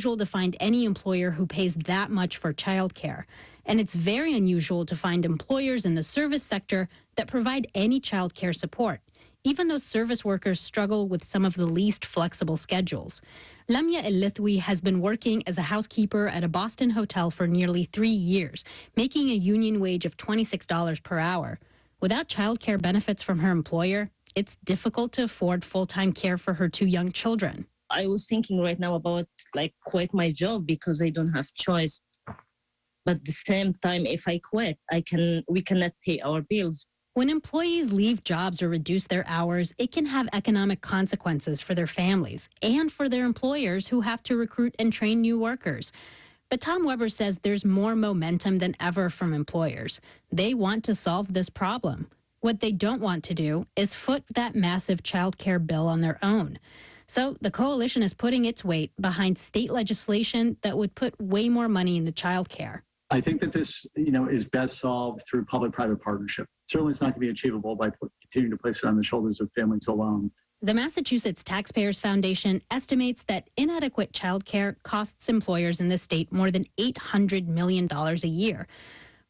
unusual to find any employer who pays that much for childcare. And it's very unusual to find employers in the service sector that provide any childcare support, even though service workers struggle with some of the least flexible schedules. Lamia El-Lithwi has been working as a housekeeper at a Boston hotel for nearly 3 years, making a union wage of $26 per hour. Without childcare benefits from her employer, it's difficult to afford full-time care for her 2 young children. I was thinking right now about quit my job because I don't have choice. But at the same time, if I quit, we cannot pay our bills. When employees leave jobs or reduce their hours, it can have economic consequences for their families and for their employers who have to recruit and train new workers. But Tom Weber says there's more momentum than ever from employers. They want to solve this problem. What they don't want to do is foot that massive child care bill on their own. So the coalition is putting its weight behind state legislation that would put way more money into child care. I think that this, is best solved through public-private partnership. Certainly it's not going to be achievable by continuing to place it on the shoulders of families alone. The Massachusetts Taxpayers Foundation estimates that inadequate child care costs employers in this state more than $800 million a year.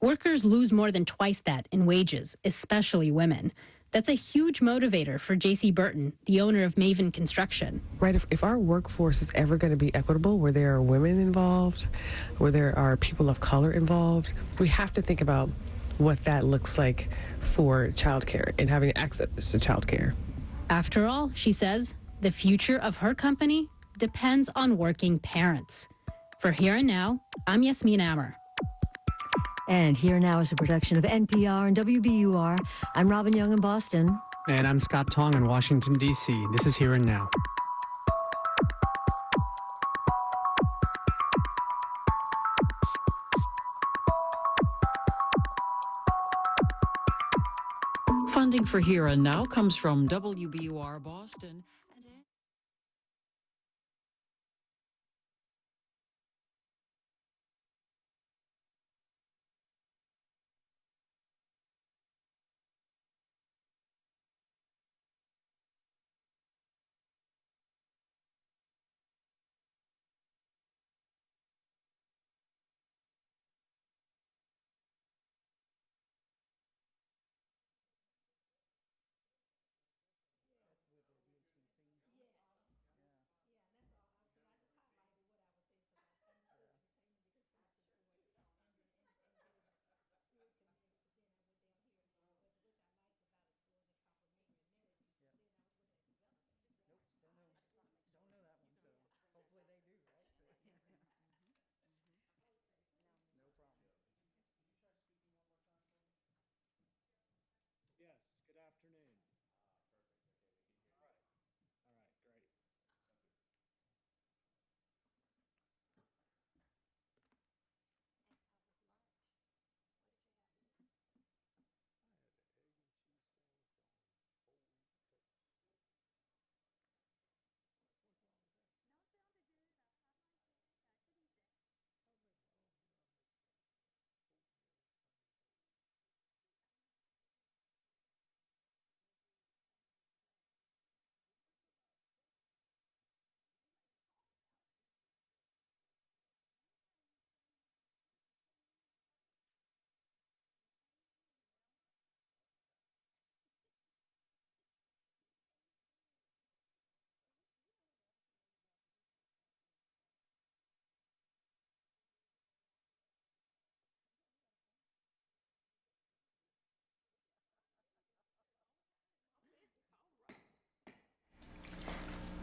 Workers lose more than twice that in wages, especially women. That's a huge motivator for J.C. Burton, the owner of Maven Construction. Right, if our workforce is ever going to be equitable, where there are women involved, where there are people of color involved, we have to think about what that looks like for childcare and having access to childcare. After all, she says, the future of her company depends on working parents. For Here and Now, I'm Yasmin Amer. And Here Now is a production of NPR and WBUR. I'm Robin Young in Boston. And I'm Scott Tong in Washington, D.C. This is Here and Now. Funding for Here and Now comes from WBUR Boston.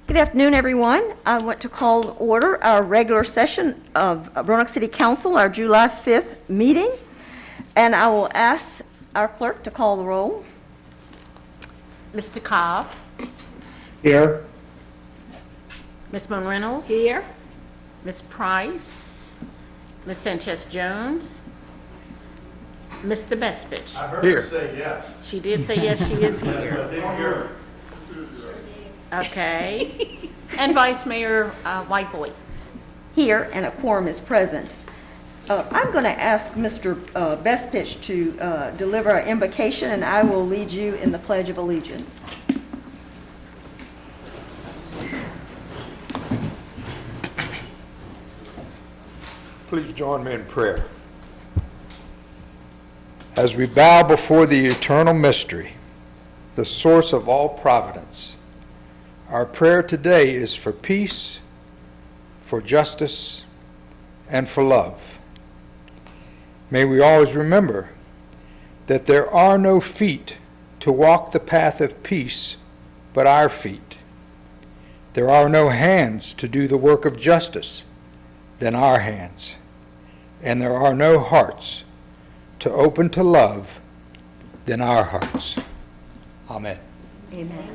Good afternoon, everyone. I want to call to order our regular session of Roanoke City Council, our July 5th meeting. And I will ask our clerk to call the roll. Mr. Cobb. Here. Ms. Reynolds. Here. Ms. Price. Ms. Sanchez-Jones. Mr. Bestfitch. I heard her say yes. She did say yes, she is here. I didn't hear her. Okay. And Vice Mayor Whiteboy. Here, and a quorum is present. I'm going to ask Mr. Bestfitch to deliver our invocation, and I will lead you in the Pledge of Allegiance. Please join me in prayer. As we bow before the eternal mystery, the source of all providence, our prayer today is for peace, for justice, and for love. May we always remember that there are no feet to walk the path of peace but our feet. There are no hands to do the work of justice than our hands. And there are no hearts to open to love than our hearts. Amen. Amen.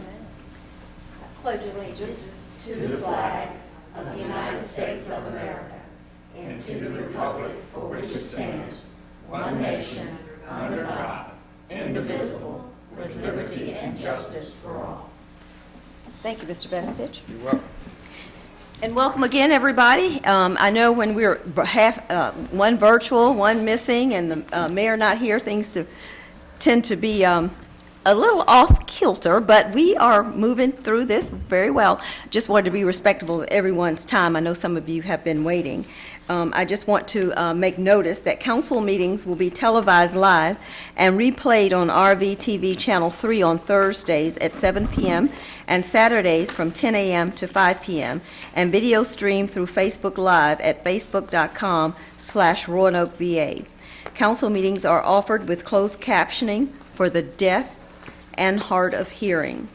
Pledge allegiance to the flag of the United States of America and to the republic for which it stands, one nation, under God, indivisible, with liberty and justice for all. Thank you, Mr. Bespitch. You're welcome. And welcome again, everybody. I know when we're one virtual, one missing, and the mayor not here, things tend to be a little off kilter, but we are moving through this very well. Just wanted to be respectful of everyone's time. I know some of you have been waiting. I just want to make notice that council meetings will be televised live and replayed on RVTV Channel 3 on Thursdays at 7 p.m. and Saturdays from 10 a.m. to 5 p.m. and video streamed through Facebook Live at facebook.com/Roanoke VA. Council meetings are offered with closed captioning for the deaf and hard of hearing.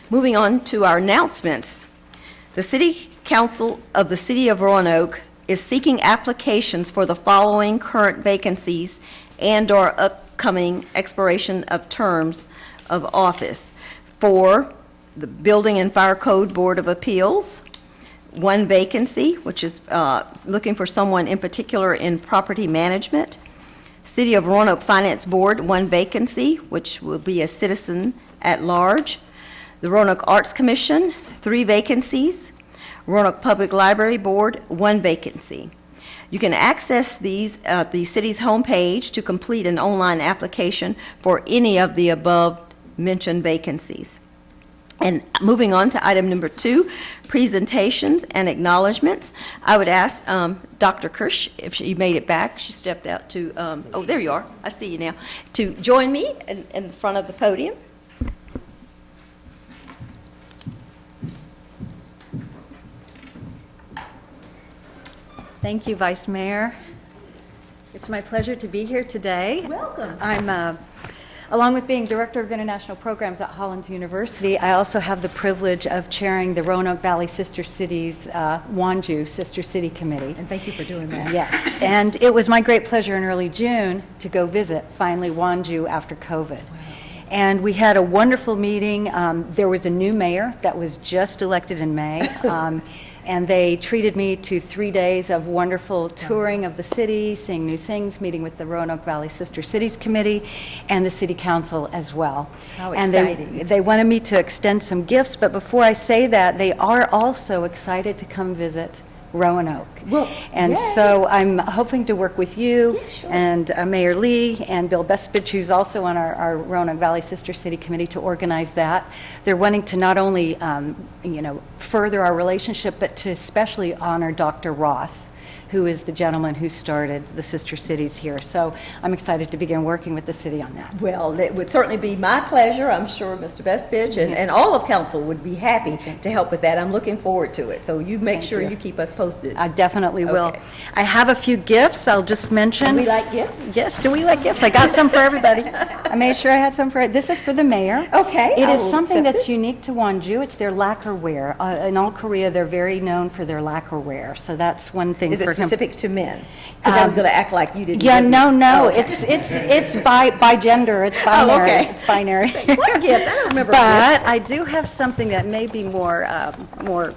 Moving on to our announcements. The City Council of the City of Roanoke is seeking applications for the following current vacancies and/or upcoming expiration of terms of office. For the Building and Fire Code Board of Appeals, one vacancy, which is looking for someone in particular in property management. City of Roanoke Finance Board, one vacancy, which will be a citizen at large. The Roanoke Arts Commission, 3 vacancies. Roanoke Public Library Board, 1 vacancy. You can access these at the city's homepage to complete an online application for any of the above mentioned vacancies. And moving on to item number 2, presentations and acknowledgments. I would ask Dr. Kirsch, if she made it back, she stepped out to, oh, there you are, I see you now, to join me in front of the podium. Thank you, Vice Mayor. It's my pleasure to be here today. Welcome. I'm, along with being Director of International Programs at Hollins University, I also have the privilege of chairing the Roanoke Valley Sister Cities Wanju Sister City Committee. And thank you for doing that. Yes, and it was my great pleasure in early June to go visit, finally, Wanju after COVID. Wow. And we had a wonderful meeting. There was a new mayor that was just elected in May. And they treated me to 3 days of wonderful touring of the city, seeing new things, meeting with the Roanoke Valley Sister Cities Committee and the City Council as well. How exciting. And they wanted me to extend some gifts, but before I say that, they are also excited to come visit Roanoke. Well, and yay. so I'm hoping to work with you sure. and Mayor Lee and Bill Bespitch, who's also on our Roanoke Valley Sister City Committee, to organize that. They're wanting to not only further our relationship, but to especially honor Dr. Roth, who is the gentleman who started the sister cities here. So I'm excited to begin working with the city on that. Well, it would certainly be my pleasure. I'm sure Mr. Bespitch and all of council would be happy to help with that. I'm looking forward to it. So you make sure you keep us posted. I definitely will. Okay. I have a few gifts I'll just mention. Do we like gifts? Yes, do we like gifts? I got some for everybody. I made sure I had some for, this is for the mayor. Okay. It I is will something accept that's it. unique to Wanju. It's their lacquerware. In all Korea, they're very known for their lacquerware. So that's one thing. Is it for him. specific to men? Because I was going to act like you didn't. Yeah, no. Oh, okay. It's by gender. It's binary. Oh, okay. It's binary. What gift? I don't remember. But I do have something that may be more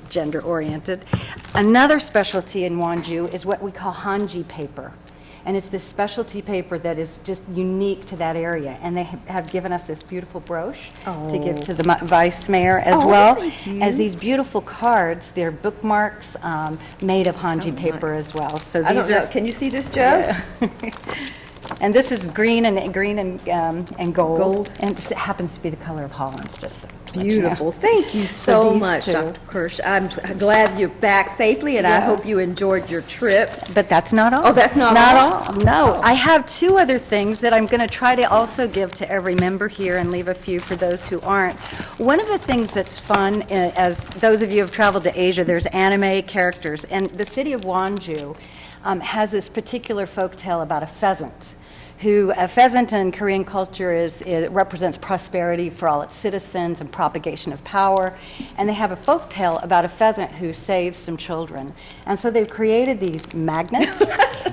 gender oriented. Another specialty in Wanju is what we call hanji paper. And it's this specialty paper that is just unique to that area. And they have given us this beautiful brooch to give to the vice mayor as well as these beautiful cards. They're bookmarks made of hanji paper as well. So these I don't know. Can you see this, Joe? Yeah. And this is green and gold. And it happens to be the color of Holland's, just so to let you know. Beautiful. Thank you so these much, two. Dr. Kirsch. I'm glad you're back safely, and I hope you enjoyed your trip. But that's not all. Oh, that's not all? No. I have two other things that I'm going to try to also give to every member here and leave a few for those who aren't. One of the things that's fun, as those of you who have traveled to Asia, there's anime characters. And the city of Wonju has this particular folk tale about a pheasant. A pheasant in Korean culture it represents prosperity for all its citizens and propagation of power. And they have a folk tale about a pheasant who saves some children. And so they've created these magnets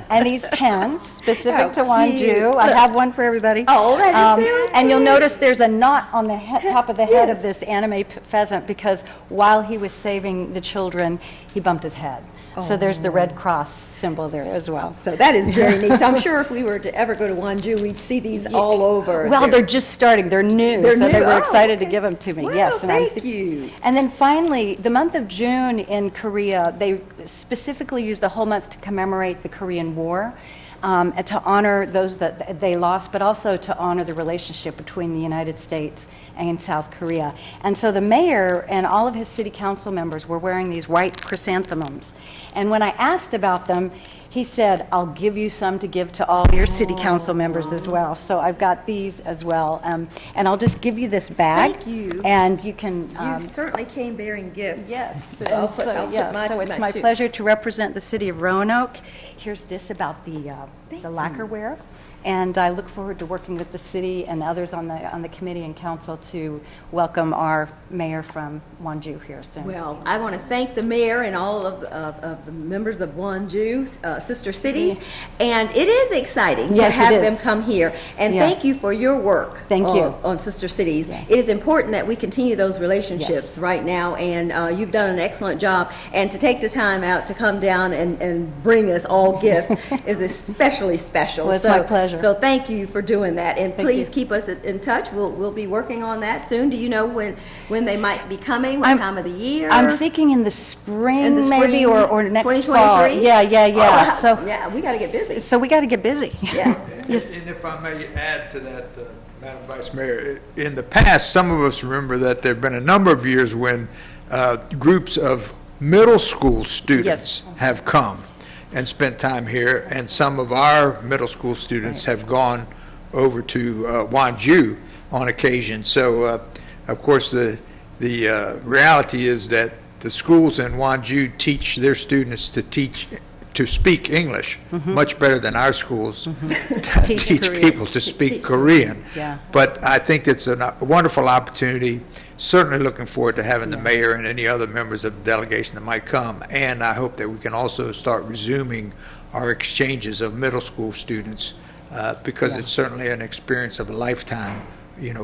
and these pens specific to Wonju. I have one for everybody. Oh, that is so And you'll cute. notice there's a knot on the top of the head of this anime pheasant because while he was saving the children, he bumped his head. So there's the Red Cross symbol there as well. So that is very neat. So I'm sure if we were to ever go to Wonju, we'd see these all over. Well, they're just starting. They're new. They're so they new. were Oh, excited to okay. give them to me. Wow, Yes. thank you. And then finally, the month of June in Korea, they specifically use the whole month to commemorate the Korean War. To honor those that they lost, but also to honor the relationship between the United States and South Korea. And so the mayor and all of his city council members were wearing these white chrysanthemums. And when I asked about them, he said, I'll give you some to give to all your city council members as well. So I've got these as well. And I'll just give you this bag. Thank you. And you can... You certainly came bearing gifts. Yes. So I'll put So it's my pleasure to represent the city of Roanoke. Here's this about the lacquerware. And I look forward to working with the city and others on the committee and council to welcome our mayor from Wonju here soon. Well, I want to thank the mayor and all of the members of Wonju, sister cities, and it is exciting to Yes, it have is. them come here. And Yeah. thank you for your work. Thank you. On sister cities. It is important that we continue those relationships right now, and you've done an excellent job. And to take the time out to come down and bring us all gifts is especially special. Well, it's my pleasure. So thank you for doing that, and Thank please you. keep us in touch. We'll be working on that soon. Do you know when they might be coming? What time of the year? I'm thinking in the spring, spring, maybe, or next fall. 2023? Yeah. Oh, So yeah, we got to get busy. So we got to get busy. Yeah. Yes. And if I may add to that, Madam Vice Mayor, in the past, some of us remember that there have been a number of years when groups of middle school students have come and spent time here, and some of our middle school students have gone over to Wonju on occasion. So, of course, the reality is that the schools in Wonju teach their students to speak English much better than our schools teach people to speak Korean. Yeah. But I think it's a wonderful opportunity. Certainly looking forward to having the mayor and any other members of the delegation that might come. And I hope that we can also start resuming our exchanges of middle school students because it's certainly an experience of a lifetime,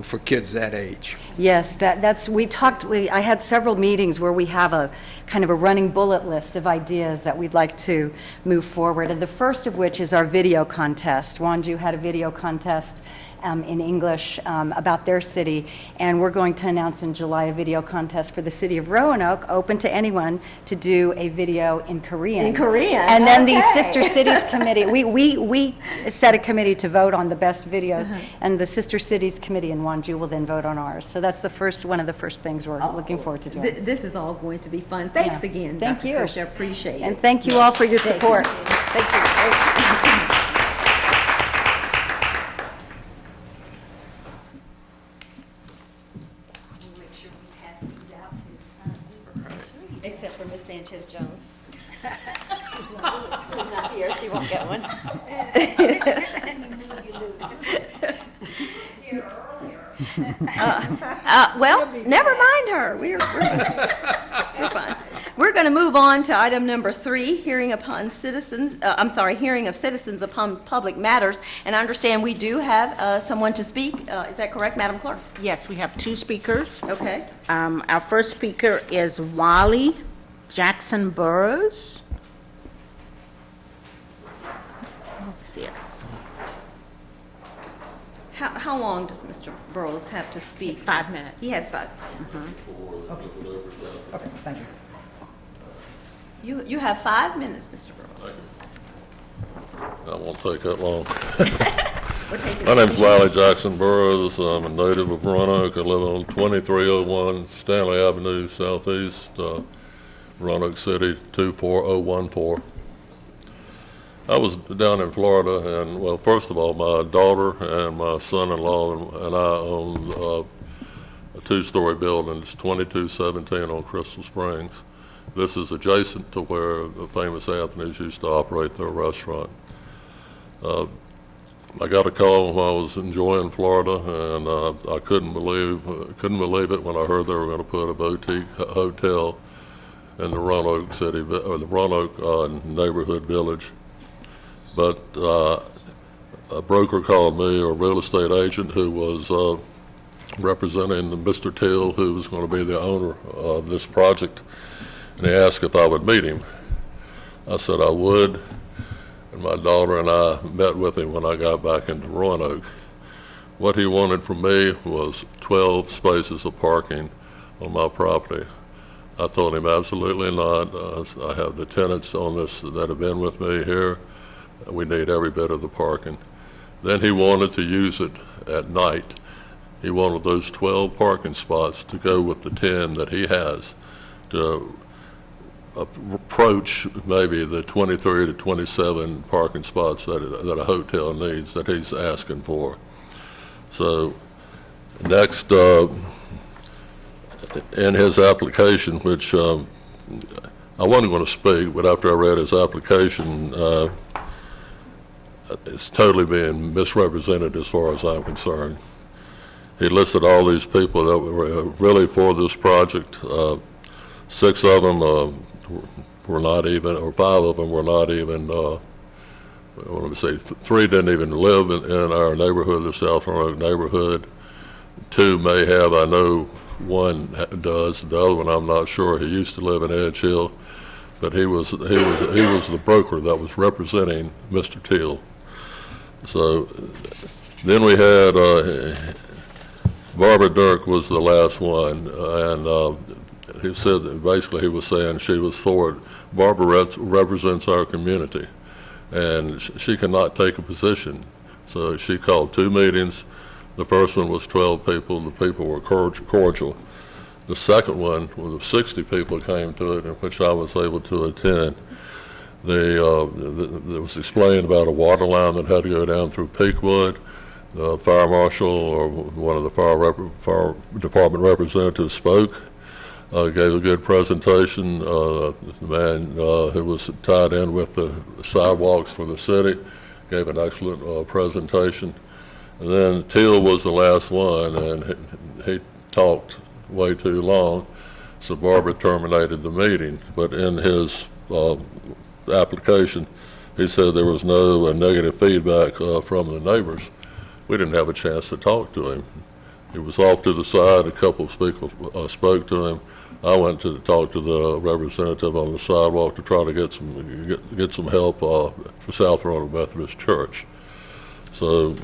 for kids that age. Yes, I had several meetings where we have a kind of a running bullet list of ideas that we'd like to move forward. And the first of which is our video contest. Wonju had a video contest in English about their city, and we're going to announce in July a video contest for the city of Roanoke, open to anyone to do a video in Korean. In Korean, And then the okay. Sister Cities Committee, we set a committee to vote on the best videos, and the Sister Cities Committee in Wonju will then vote on ours. So that's one of the first things we're looking forward to doing. This is all going to be fun. Thanks Yeah. again, Thank Dr. you. Kirsch. I appreciate it. And thank you all for your Thank support. you. Thank you. Make sure we pass these out to, except for Miss Sanchez Jones. She's not here, she won't get one. Well, never mind her. We're fine. We're going to move on to item number 3, hearing of citizens upon public matters. And I understand we do have someone to speak. Is that correct, Madam Clerk? Yes, we have 2 speakers. Okay. Our first speaker is Wally Jackson Burroughs. Let's see it. How long does Mr. Burroughs have to speak? 5 minutes. He has 5. Okay, thank you. You have 5 minutes, Mr. Burroughs. That won't take that long. My name's Wiley Jackson Burroughs. I'm a native of Roanoke. I live on 2301 Stanley Avenue Southeast, Roanoke City, 24014. I was down in Florida, and well, first of all, my daughter and my son-in-law and I own a two-story building. It's 2217 on Crystal Springs. This is adjacent to where the famous Anthony's used to operate their restaurant. I got a call while I was enjoying Florida, and I couldn't believe it when I heard they were going to put a boutique hotel in the Roanoke city or the Roanoke neighborhood village. But a broker called me, or a real estate agent who was representing Mr. Till, who was going to be the owner of this project, and he asked if I would meet him. I said I would. And my daughter and I met with him when I got back into Roanoke. What he wanted from me was 12 spaces of parking on my property. I told him absolutely not. I have the tenants on this that have been with me here. We need every bit of the parking. Then he wanted to use it at night. He wanted those 12 parking spots to go with the 10 that he has to approach maybe the 23 to 27 parking spots that a hotel needs, that he's asking for. So next, in his application, which I wasn't going to speak, but after I read his application, it's totally being misrepresented as far as I'm concerned. He listed all these people that were really for this project. 6 of them were not even, or 5 of them were not even, what do we say, 3 didn't even live in our neighborhood, the South Roanoke neighborhood. 2 may have, I know 1 does, the other one I'm not sure. He used to live in Edge Hill, but he was the broker that was representing Mr. Till. So then we had, Barbara Dirk was the last one, and he said that basically he was saying she was for it. Barbara represents our community, and she cannot take a position. So she called 2 meetings. The first one was 12 people. The people were cordial. The second one was 60 people came to it, in which I was able to attend. There was explained about a water line that had to go down through Peakwood. The fire marshal or one of the fire department representatives spoke. Gave a good presentation. The man who was tied in with the sidewalks for the city gave an excellent presentation. And then Till was the last one, and he talked way too long, so Barbara terminated the meeting. But in his application, he said there was no negative feedback from the neighbors. We didn't have a chance to talk to him. He was off to the side. A couple of people spoke to him. I went to talk to the representative on the sidewalk to try to get some help for South Roanoke Methodist Church. So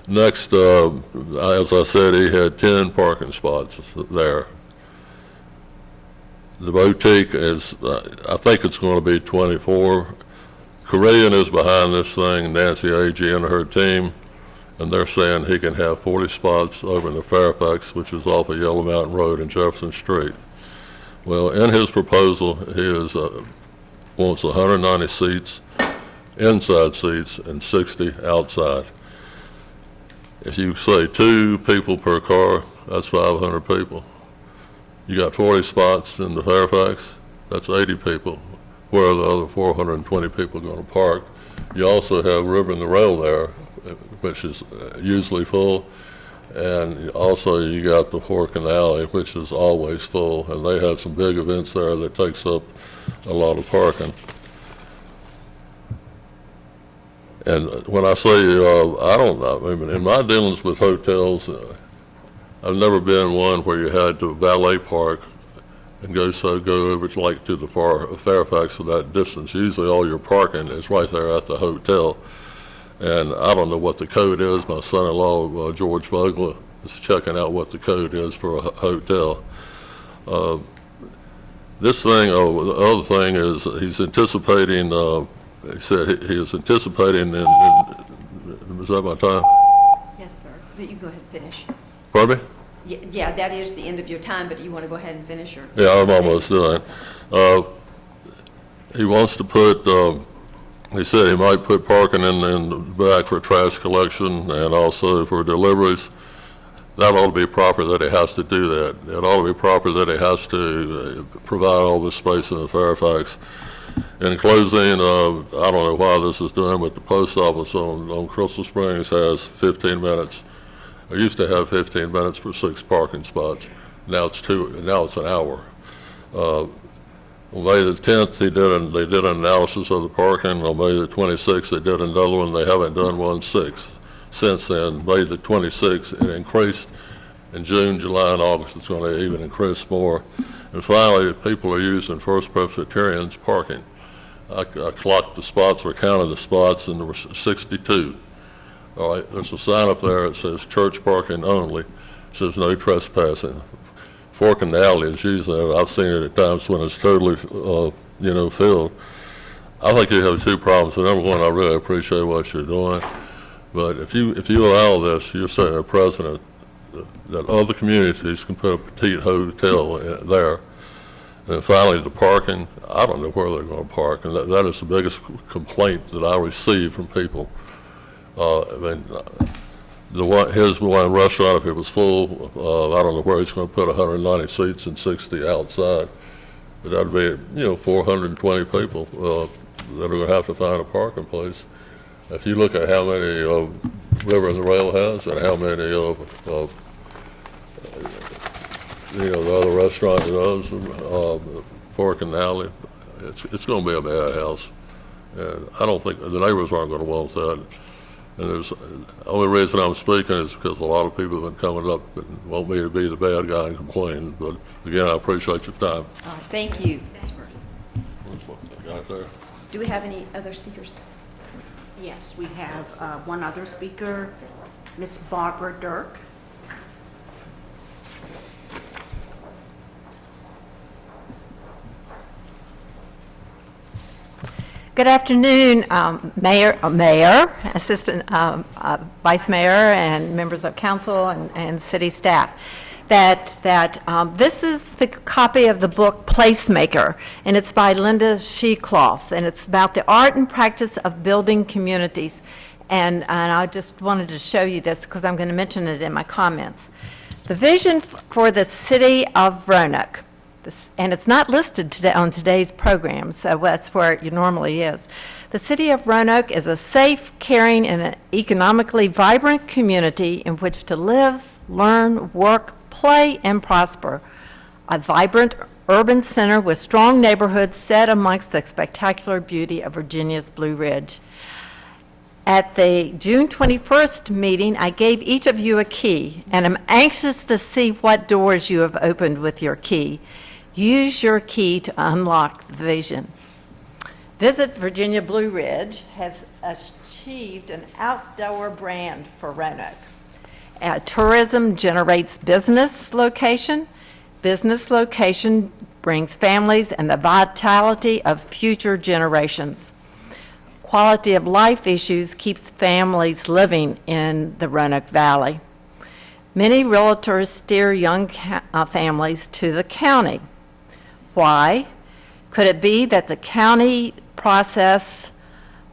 next, as I said, he had 10 parking spots there. The boutique is, I think it's going to be 24. Korean is behind this thing, Nancy Agee and her team, and they're saying he can have 40 spots over in the Fairfax, which is off of Yellow Mountain Road and Jefferson Street. Well, in his proposal, he wants 190 seats, inside seats, and 60 outside. If you say 2 people per car, that's 500 people. You got 40 spots in the Fairfax, that's 80 people. Where are the other 420 people going to park? You also have River and the Rail there, which is usually full, and also you got the Fork and Alley, which is always full, and they have some big events there that takes up a lot of parking. And when I say, I don't know, I mean, in my dealings with hotels, I've never been one where you had to valet park and go over to like to the Fairfax for that distance. Usually all your parking is right there at the hotel. And I don't know what the code is. My son-in-law, George Vogler, is checking out what the code is for a hotel. This thing, the other thing is he's anticipating he said he was anticipating, was that my time? Yes, sir. But you can go ahead and finish. Pardon me? Yeah, that is the end of your time, but you want to go ahead and finish your... Yeah, I'm almost done. He wants to put, he said he might put parking in the back for trash collection and also for deliveries. That ought to be proper that he has to do that. It ought to be proper that he has to provide all this space in Fairfax. In closing, I don't know why this is done, but the post office on Crystal Springs has 15 minutes. I used to have 15 minutes for 6 parking spots. Now it's an hour. On May the 10th, they did an analysis of the parking. On May the 26th, they did another one. They haven't done one since then. May the 26th, it increased. In June, July, and August, it's going to even increase more. And finally, people are using First Presbyterian's parking. I clocked the spots, or counted the spots, and there were 62. All right, there's a sign up there that says church parking only. It says no trespassing. Fork in the alley is usually, I've seen it at times when it's totally, filled. I think you have 2 problems. So number one, I really appreciate what you're doing. But if you allow this, you're setting a precedent that other communities can put a petite hotel there. And finally, the parking, I don't know where they're going to park. And that is the biggest complaint that I receive from people. His one restaurant, if it was full, I don't know where he's going to put 190 seats and 60 outside. But that'd be, 420 people that are going to have to find a parking place. If you look at how many River and the Rail has and how many the other restaurant does, Fork and Alley, it's going to be a madhouse. And I don't think the neighbors aren't going to want that. And the only reason I'm speaking is because a lot of people have been coming up and want me to be the bad guy and complain. But again, I appreciate your time. Thank you. Yes, first. Got there. Do we have any other speakers? Yes, we have one other speaker, Miss Barbara Dirk. Good afternoon, Mayor, Assistant Vice Mayor, and members of council and city staff. This is the copy of the book Placemaker, and it's by Linda Shecloth, and it's about the art and practice of building communities. And I just wanted to show you this because I'm going to mention it in my comments. The vision for the city of Roanoke. And it's not listed today on today's program, so that's where it normally is. The city of Roanoke is a safe, caring, and economically vibrant community in which to live, learn, work, play, and prosper. A vibrant urban center with strong neighborhoods set amongst the spectacular beauty of Virginia's Blue Ridge. At the June 21st meeting, I gave each of you a key, and I'm anxious to see what doors you have opened with your key. Use your key to unlock the vision. Visit Virginia Blue Ridge has achieved an outdoor brand for Roanoke. Tourism generates business location. Business location brings families and the vitality of future generations. Quality of life issues keeps families living in the Roanoke Valley. Many realtors steer young families to the county. Why? Could it be that the county process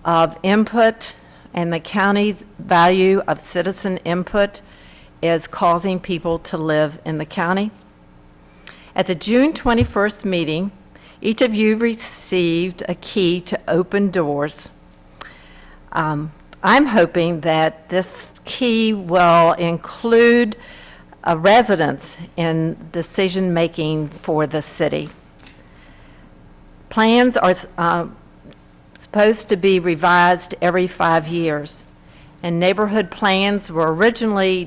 of input and the county's value of citizen input is causing people to live in the county? At the June 21st meeting, each of you received a key to open doors. I'm hoping that this key will include residents in decision-making for the city. Plans are supposed to be revised every 5 years. And neighborhood plans were originally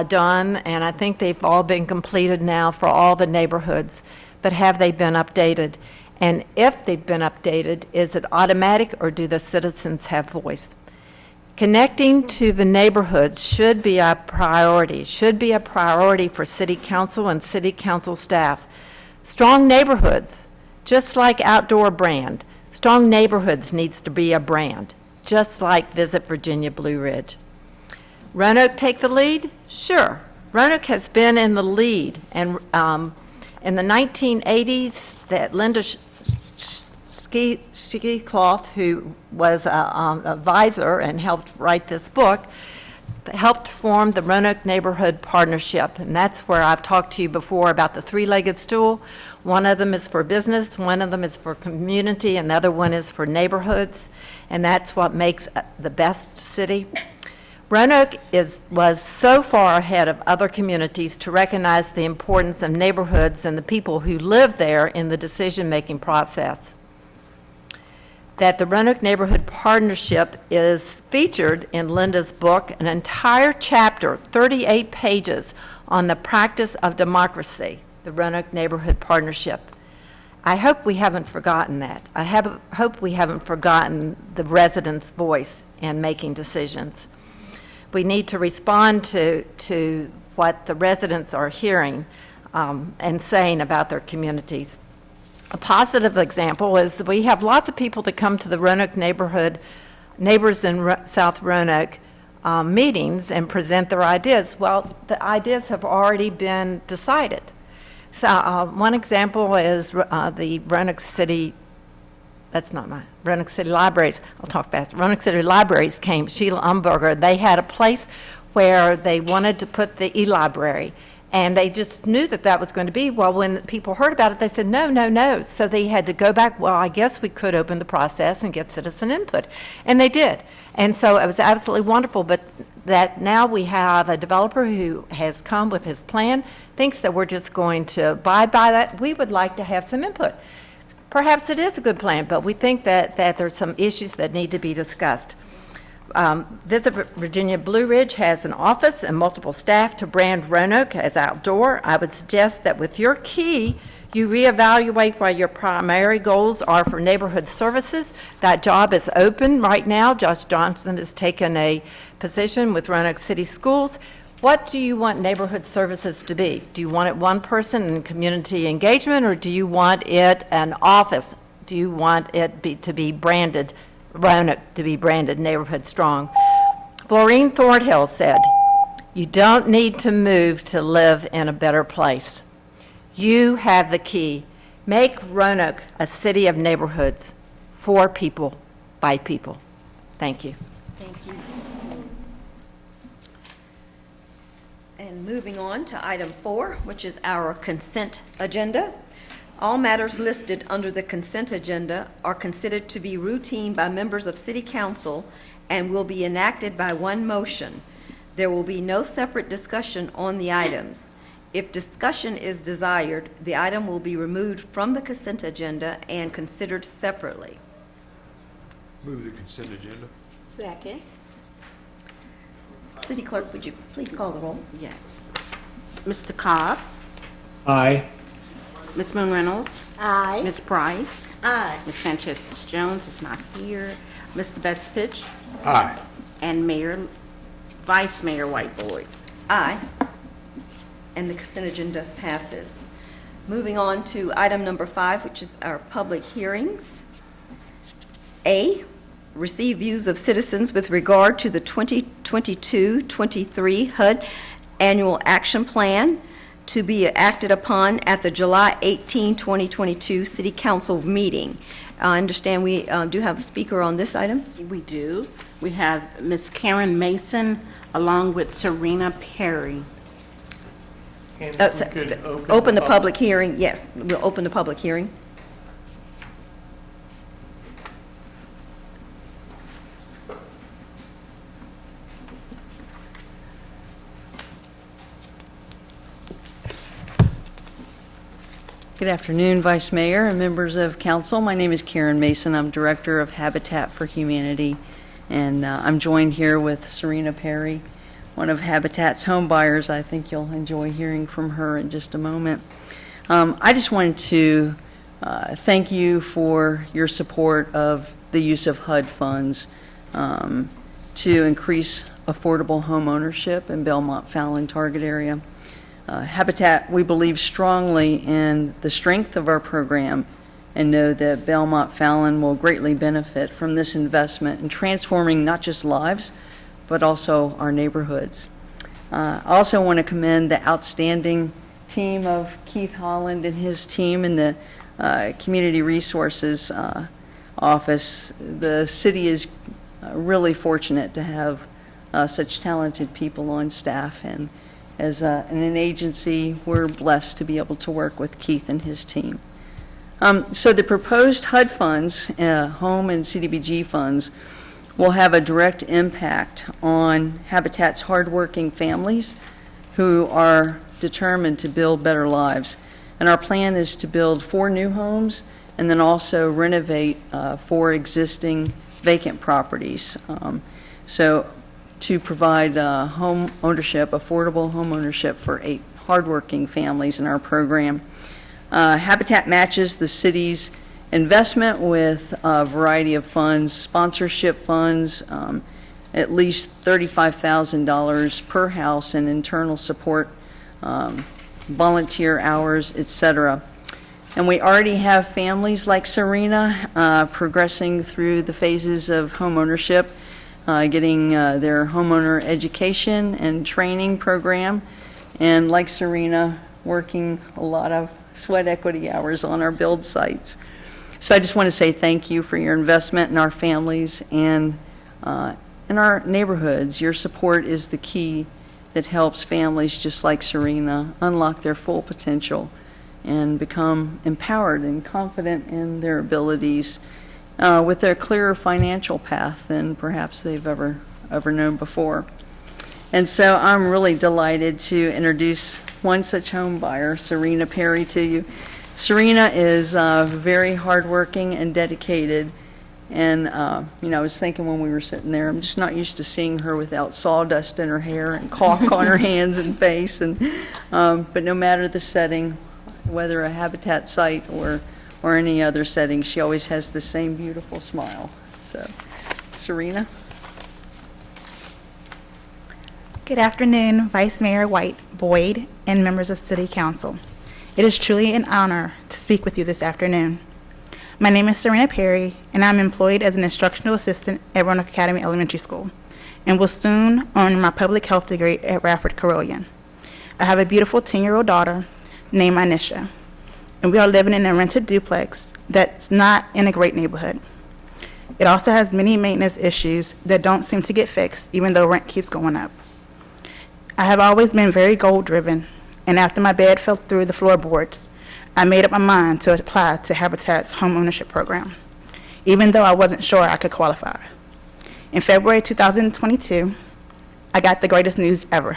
done, and I think they've all been completed now for all the neighborhoods. But have they been updated? And if they've been updated, is it automatic or do the citizens have voice? Connecting to the neighborhoods should be a priority for city council and city council staff. Strong neighborhoods, just like outdoor brand, Strong Neighborhoods needs to be a brand, just like Visit Virginia Blue Ridge. Roanoke take the lead? Sure. Roanoke has been in the lead, and in the 1980s, that Linda Schickleth, who was an advisor and helped write this book, helped form the Roanoke Neighborhood Partnership, and that's where I've talked to you before about the three-legged stool. One of them is for business, one of them is for community, and the other one is for neighborhoods, and that's what makes the best city. Roanoke was so far ahead of other communities to recognize the importance of neighborhoods and the people who live there in the decision-making process, that the Roanoke Neighborhood Partnership is featured in Linda's book, an entire chapter, 38 pages, on the practice of democracy, the Roanoke Neighborhood Partnership. I hope we haven't forgotten that. I hope we haven't forgotten the residents' voice in making decisions. We need to respond to what the residents are hearing and saying about their communities. A positive example is that we have lots of people that come to the Roanoke neighborhood, Neighbors in South Roanoke meetings and present their ideas. Well, the ideas have already been decided. So one example is the Roanoke City, Roanoke City Libraries, I'll talk fast. Roanoke City Libraries came, Sheila Umberger, they had a place where they wanted to put the e-library. And they just knew that that was going to be. Well, when people heard about it, they said, no, no, no. So they had to go back, well, I guess we could open the process and get citizen input. And they did. And so it was absolutely wonderful. But that now we have a developer who has come with his plan, thinks that we're just going to abide by that. We would like to have some input. Perhaps it is a good plan, but we think that there's some issues that need to be discussed. Visit Virginia Blue Ridge has an office and multiple staff to brand Roanoke as outdoor. I would suggest that with your key, you reevaluate what your primary goals are for neighborhood services. That job is open right now. Josh Johnson has taken a position with Roanoke City Schools. What do you want neighborhood services to be? Do you want it one person in community engagement, or do you want it an office? Do you want it to be branded Roanoke, to be branded Neighborhood Strong? Florine Thornhill said, you don't need to move to live in a better place. You have the key. Make Roanoke a city of neighborhoods for people, by people. Thank you. Thank you. And moving on to item 4, which is our consent agenda. All matters listed under the consent agenda are considered to be routine by members of City Council and will be enacted by one motion. There will be no separate discussion on the items. If discussion is desired, the item will be removed from the consent agenda and considered separately. Move the consent agenda. Second. City Clerk, would you please call the roll? Yes. Mr. Cobb? Aye. Ms. Moon Reynolds? Aye. Ms. Price? Aye. Ms. Sanchez Jones is not here. Mr. Bestfitch? Aye. And Vice Mayor Whiteboy? Aye. And the consent agenda passes. Moving on to item number 5, which is our public hearings. A, receive views of citizens with regard to the 2022-23 HUD Annual Action Plan to be acted upon at the July 18, 2022 City Council meeting. I understand we do have a speaker on this item. We do. We have Ms. Karen Mason along with Serena Perry. Open the public hearing. Yes, we'll open the public hearing. Good afternoon, Vice Mayor and members of council. My name is Karen Mason. I'm Director of Habitat for Humanity, and I'm joined here with Serena Perry, one of Habitat's home buyers. I think you'll enjoy hearing from her in just a moment. I just wanted to thank you for your support of the use of HUD funds to increase affordable home ownership in Belmont, Fallon, Target area. Habitat, we believe strongly in the strength of our program and know that Belmont Fallon will greatly benefit from this investment in transforming not just lives, but also our neighborhoods. I also want to commend the outstanding team of Keith Holland and his team in the Community Resources Office. The city is really fortunate to have such talented people on staff, and as an agency, we're blessed to be able to work with Keith and his team. So the proposed HUD funds, home and CDBG funds, will have a direct impact on Habitat's hardworking families who are determined to build better lives. And our plan is to build 4 new homes and then also renovate 4 existing vacant properties. So to provide home ownership, affordable home ownership for 8 hardworking families in our program. Habitat matches the city's investment with a variety of funds, sponsorship funds, at least $35,000 per house in internal support, volunteer hours, etc. And we already have families like Serena progressing through the phases of home ownership, getting their homeowner education and training program, and like Serena, working a lot of sweat equity hours on our build sites. So I just want to say thank you for your investment in our families and in our neighborhoods. Your support is the key that helps families just like Serena unlock their full potential and become empowered and confident in their abilities with a clearer financial path than perhaps they've ever known before. And so I'm really delighted to introduce one such home buyer, Serena Perry, to you. Serena is very hardworking and dedicated. And, I was thinking when we were sitting there, I'm just not used to seeing her without sawdust in her hair and caulk on her hands and face. And but no matter the setting, whether a Habitat site or any other setting, she always has the same beautiful smile. So, Serena. Good afternoon, Vice Mayor White, Boyd, and members of City Council. It is truly an honor to speak with you this afternoon. My name is Serena Perry, and I'm employed as an instructional assistant at Roanoke Academy Elementary School, and will soon earn my public health degree at Radford Carolian. I have a beautiful 10-year-old daughter named Anisha, and we are living in a rented duplex that's not in a great neighborhood. It also has many maintenance issues that don't seem to get fixed, even though rent keeps going up. I have always been very goal-driven, and after my bed fell through the floorboards, I made up my mind to apply to Habitat's home ownership program, even though I wasn't sure I could qualify. In February 2022, I got the greatest news ever.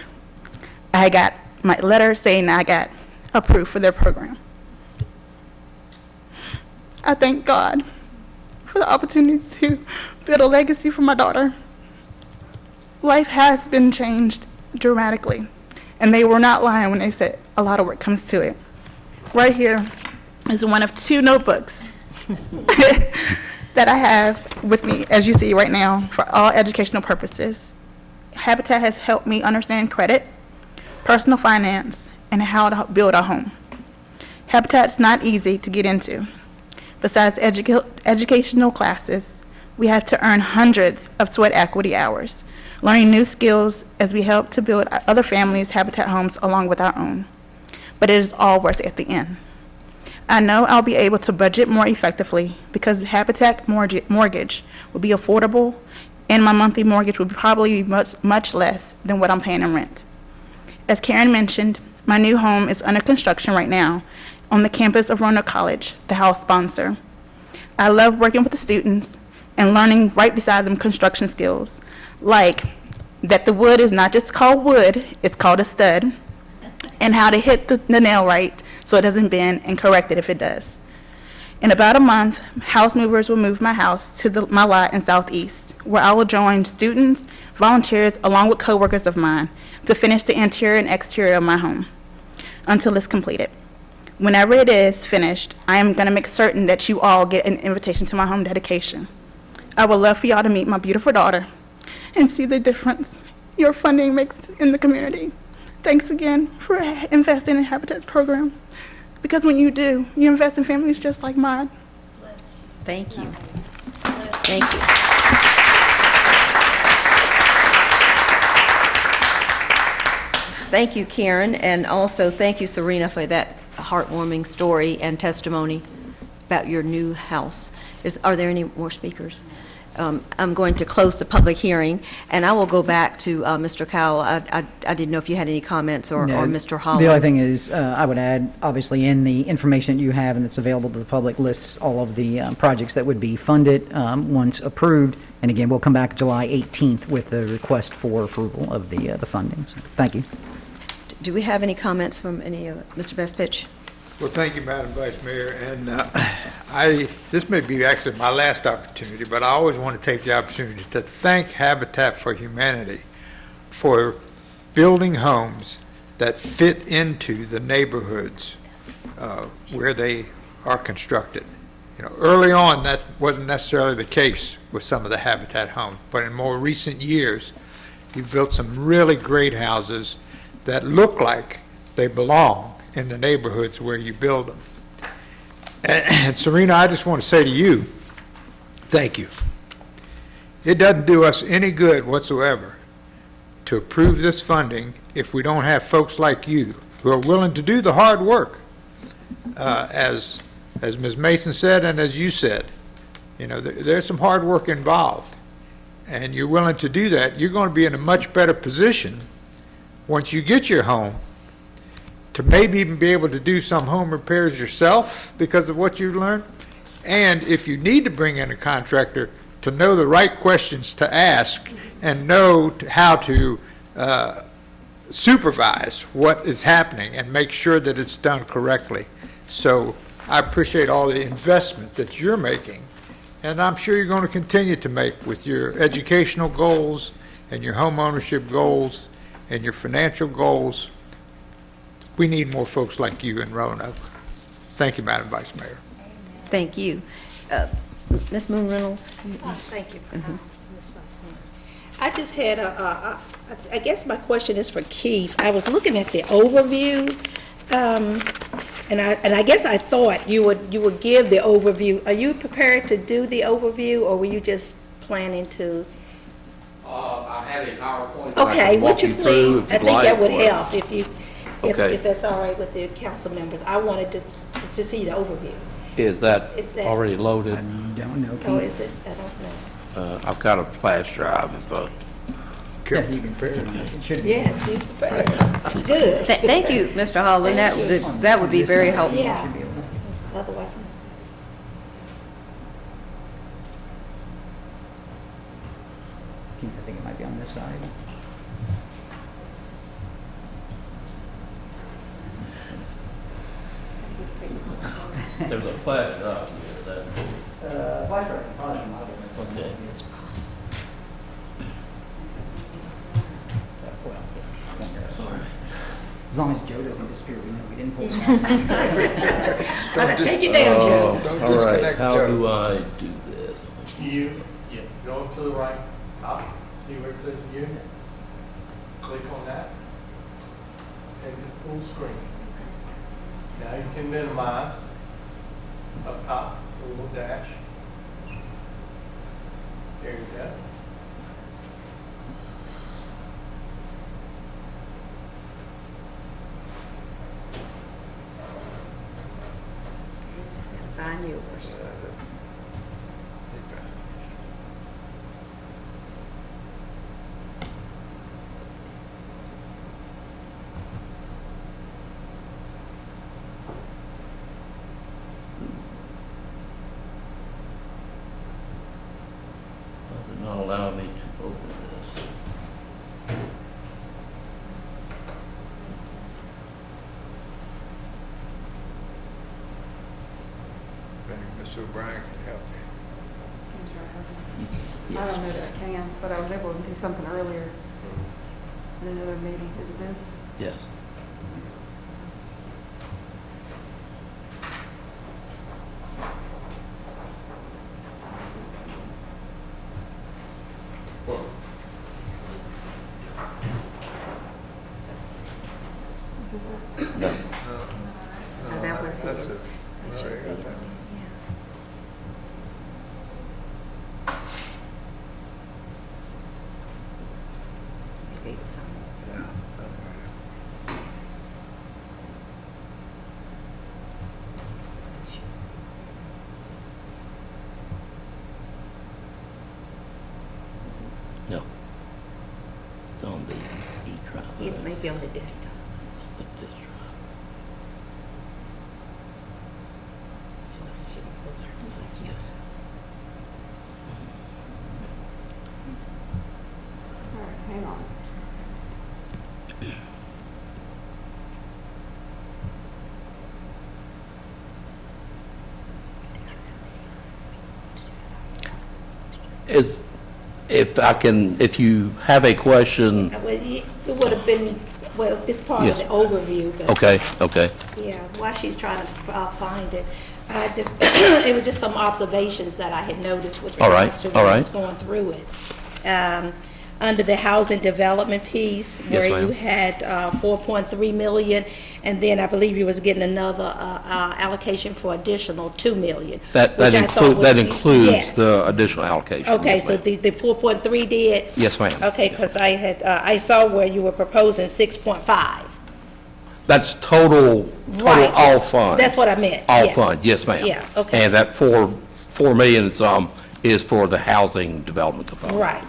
I got my letter saying I got approved for their program. I thank God for the opportunity to build a legacy for my daughter. Life has been changed dramatically, and they were not lying when they said a lot of work comes to it. Right here is one of 2 notebooks that I have with me, as you see right now, for all educational purposes. Habitat has helped me understand credit, personal finance, and how to build a home. Habitat's not easy to get into. Besides educational classes, we have to earn hundreds of sweat equity hours, learning new skills as we help to build other families' Habitat homes along with our own. But it is all worth it at the end. I know I'll be able to budget more effectively because Habitat mortgage will be affordable, and my monthly mortgage will probably be much less than what I'm paying in rent. As Karen mentioned, my new home is under construction right now on the campus of Roanoke College, the house sponsor. I love working with the students and learning right beside them construction skills, like that the wood is not just called wood, it's called a stud, and how to hit the nail right so it doesn't bend, and correct it if it does. In about a month, house movers will move my house to my lot in Southeast, where I will join students, volunteers, along with coworkers of mine to finish the interior and exterior of my home until it's completed. Whenever it is finished, I am going to make certain that you all get an invitation to my home dedication. I would love for y'all to meet my beautiful daughter and see the difference your funding makes in the community. Thanks again for investing in Habitat's program, because when you do, you invest in families just like mine. Thank you. Thank you. Thank you, Karen, and also thank you, Serena, for that heartwarming story and testimony about your new house. Are there any more speakers? I'm going to close the public hearing, and I will go back to Mr. Cowell. I didn't know if you had any comments, or Mr. Holland. The only thing is, I would add, obviously, in the information that you have and that's available to the public lists all of the projects that would be funded once approved. And again, we'll come back July 18th with the request for approval of the funding. So, thank you. Do we have any comments from any of Mr. Bestpitch? Well, thank you, Madam Vice Mayor. And this may be actually my last opportunity, but I always want to take the opportunity to thank Habitat for Humanity for building homes that fit into the neighborhoods where they are constructed. You know, early on, that wasn't necessarily the case with some of the Habitat homes, but in more recent years, you've built some really great houses that look like they belong in the neighborhoods where you build them. And Serena, I just want to say to you, thank you. It doesn't do us any good whatsoever to approve this funding if we don't have folks like you who are willing to do the hard work. As Ms. Mason said, and as you said, you know, there's some hard work involved, and you're willing to do that. You're going to be in a much better position once you get your home to maybe even be able to do some home repairs yourself because of what you've learned. And if you need to bring in a contractor, to know the right questions to ask and know how to supervise what is happening and make sure that it's done correctly. So I appreciate all the investment that you're making, and I'm sure you're going to continue to make with your educational goals and your home ownership goals and your financial goals. We need more folks like you in Roanoke. Thank you, Madam Vice Mayor. Thank you. Ms. Moon Reynolds? Thank you, Ms. Vice Mayor. I just had I guess my question is for Keith. I was looking at the overview, and I guess I thought you would give the overview. Are you prepared to do the overview, or were you just planning to? I had a PowerPoint. Okay, would you please? I think that would help if you. Okay. If that's all right with the council members. I wanted to see the overview. Is that already loaded? I don't know. Oh, is it? I don't know. I've got a flash drive. Yeah, you can prepare it. Yes, he's prepared. It's good. Thank you, Mr. Holland. That would be very helpful. Yeah. Otherwise, Keith, I think it might be on this side. There's a flash drive here. Flash drive, probably. Okay. As long as Joe doesn't disappear, we know we didn't pull it out. Take it down, Joe. Don't All disconnect right, how Joe. do I do this? You, go up to the right top, see where it says unit. Click on that. Exit full screen. Now you can minimize up top, the little dash. There you go. find yours. Does not allow me to open this. Maybe Mr. O'Brien can help me. I don't know that I can, but I was able to do something earlier in another meeting. Is it this? Yes. No. That was That's his. it. That should Right, be. got that. be on the desktop. All right, hang on. If you have a question, Well, it would have been, well, it's part of Yes. the overview, but. okay. Yeah, while she's trying to find it, I just, it was just some observations that I had noticed with All right, regards to all when I right. was going through it. Under the housing development piece, Yes, where ma'am. you had 4.3 million, and then I believe you was getting another allocation for additional 2 million. That which I thought was- includes yes. the additional allocation. Okay, Yes, so ma'am. the 4.3 did? Yes, ma'am. Okay, because I had, I saw where you were proposing 6.5. That's total Right. all funds. That's what I meant, All yes. funds, yes, ma'am. Yeah, okay. And that 4 million and some is for the housing development component. Right.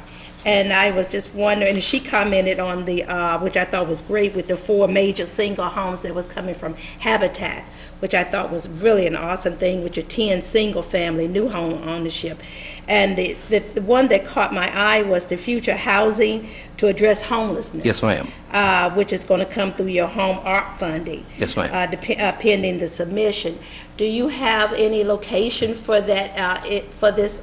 And I was just wondering, and she commented on the, which I thought was great, with the 4 major single homes that was coming from Habitat, which I thought was really an awesome thing, with your 10 single-family new home ownership. And the one that caught my eye was the future housing to address homelessness. Yes, ma'am. Which is going to come through your home art funding. Yes, ma'am. Pending the submission. Do you have any location for that, for this,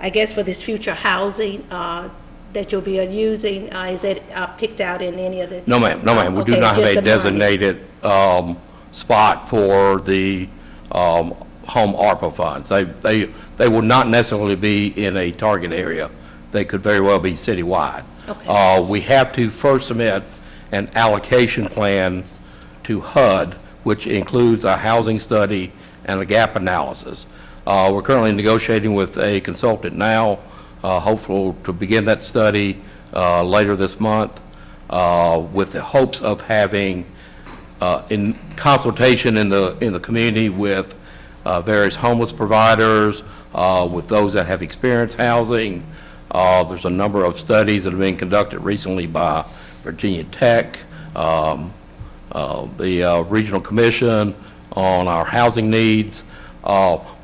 I guess for this future housing that you'll be using? Is it picked out in any of the? No, ma'am, no, ma'am. We do Okay, not have just a the money. designated spot for the home ARPA funds. They will not necessarily be in a target area. They could very well be citywide. Okay. We have to first submit an allocation plan to HUD, which includes a housing study and a gap analysis. We're currently negotiating with a consultant now, hopeful to begin that study later this month, with the hopes of having, in consultation in the community with various homeless providers, with those that have experienced housing. There's a number of studies that have been conducted recently by Virginia Tech, the Regional Commission on our housing needs.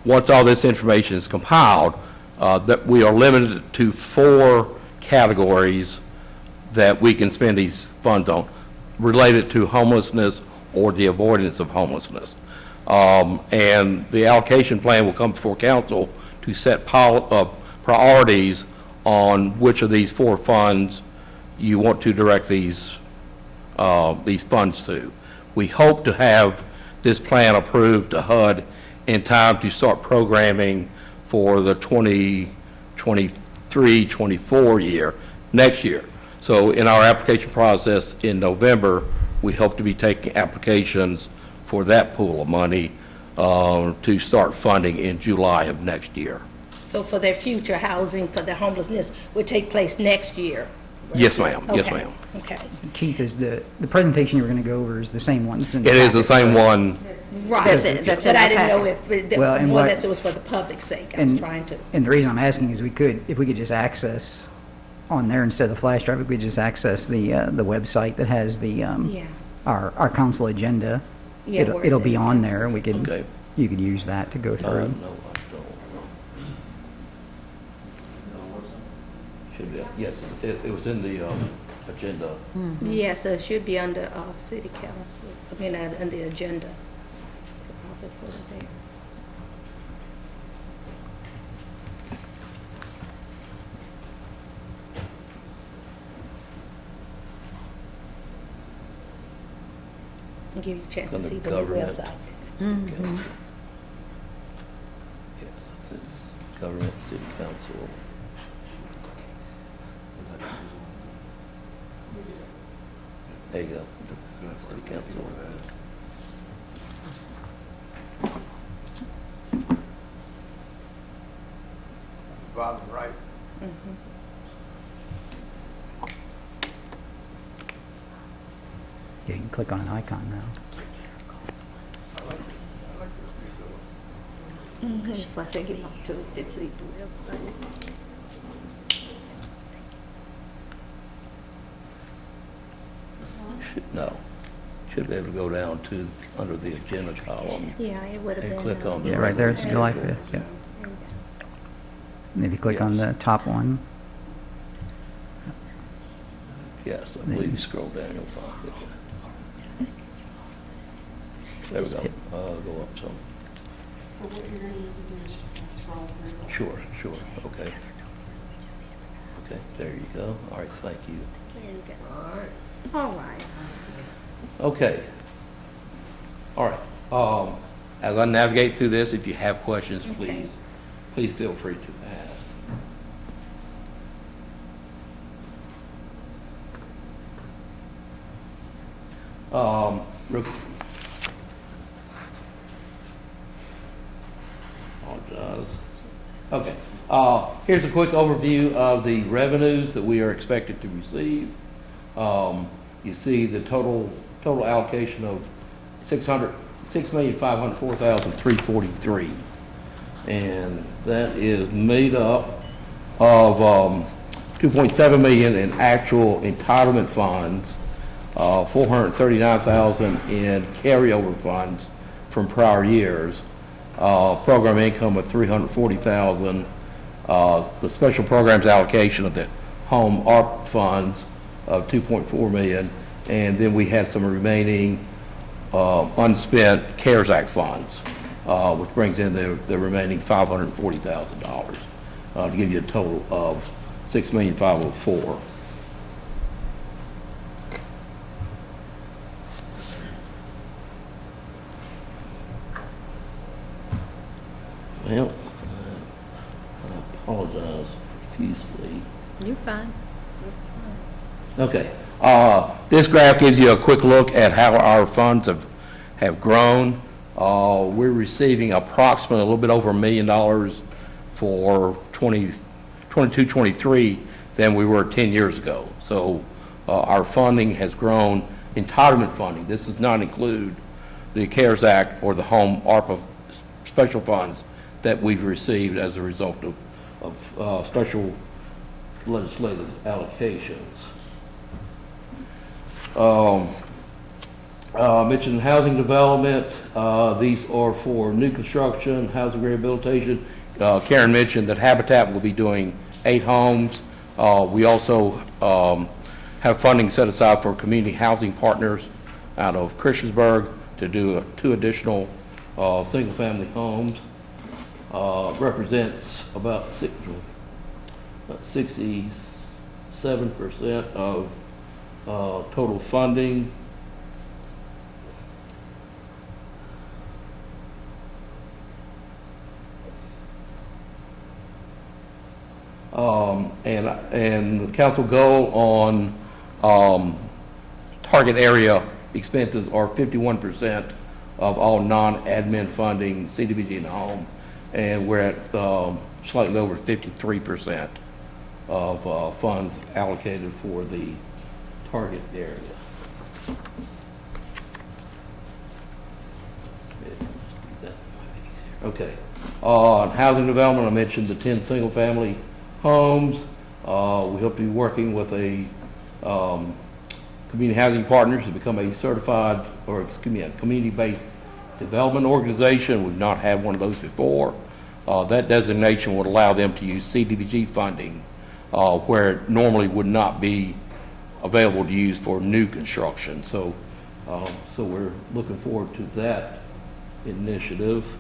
Once all this information is compiled, that we are limited to 4 categories that we can spend these funds on, related to homelessness or the avoidance of homelessness. And the allocation plan will come before council to set priorities on which of these 4 funds you want to direct these funds to. We hope to have this plan approved to HUD in time to start programming for the 2023-24 year, next year. So in our application process in November, we hope to be taking applications for that pool of money to start funding in July of next year. So for their future housing for the homelessness would take place next year? Yes, ma'am. Yes, Okay. ma'am. Okay. Keith, is the presentation you were going to go over is the same one that's in It the is the packet, same right? one. Right. That's it, that's But in I the didn't know packet. if, Well, and more or what- less it was for the public's sake. I was And- trying to. And the reason I'm asking is if we could just access on there instead of the flash drive, we could just access the website that has the, Yeah. our council agenda. Yeah, where It'll is be it? on there, and we could, Okay. you could use that to go No, I through. don't. Should be, yes, it was in the agenda. Yeah, so it should be under city council, I mean, on the agenda. Probably put it there. And give you a chance to Under see the new government. website. Yes, it's Government, city council. There you go. City council. Bottom right. Yeah, you can click on an icon now. That's why I said get up to it, it's the website. No. Should be able to go down to, under the agenda column. Yeah, it would have And been. click on the. Yeah, right there, it's regular July schedule. 5th, yeah. And if you click on the top one, Yes, I believe you scroll down, you'll find it. There we go. Go up some. So what you're gonna need to do is just kind of scroll through. Sure, okay. Okay, there you go. All right, thank you. There you go. All right. Okay. All right. As I navigate through this, if you have questions, please feel free to ask. Apologize. Okay. Here's a quick overview of the revenues that we are expected to receive. You see the total allocation of $6,504,343, and that is made up of $2.7 million in actual entitlement funds, $439,000 in carryover funds from prior years, program income of $340,000, the special programs allocation of the home ARP funds of $2.4 million, and then we had some remaining unspent CARES Act funds, which brings in the remaining $540,000 to give you a total of $6,504,000. Well, I apologize profusely. You're fine. Okay. This graph gives you a quick look at how our funds have grown. We're receiving approximately a little bit over $1 million for 22-23 than we were 10 years ago. So our funding has grown, entitlement funding. This does not include the CARES Act or the home ARPA special funds that we've received as a result of special legislative allocations. Mentioned housing development. These are for new construction, housing rehabilitation. Karen mentioned that Habitat will be doing 8 homes. We also have funding set aside for community housing partners out of Christiansburg to do 2 additional single-family homes. Represents about 67% of total funding. And the council goal on target area expenses are 51% of all non-admin funding, CDBG in the home, and we're at slightly over 53% of funds allocated for the target area. Okay. On housing development, I mentioned the 10 single-family homes. We hope to be working with a community housing partners to become a certified, or excuse me, a community-based development organization. We've not had one of those before. That designation would allow them to use CDBG funding where it normally would not be available to use for new construction. So we're looking forward to that initiative.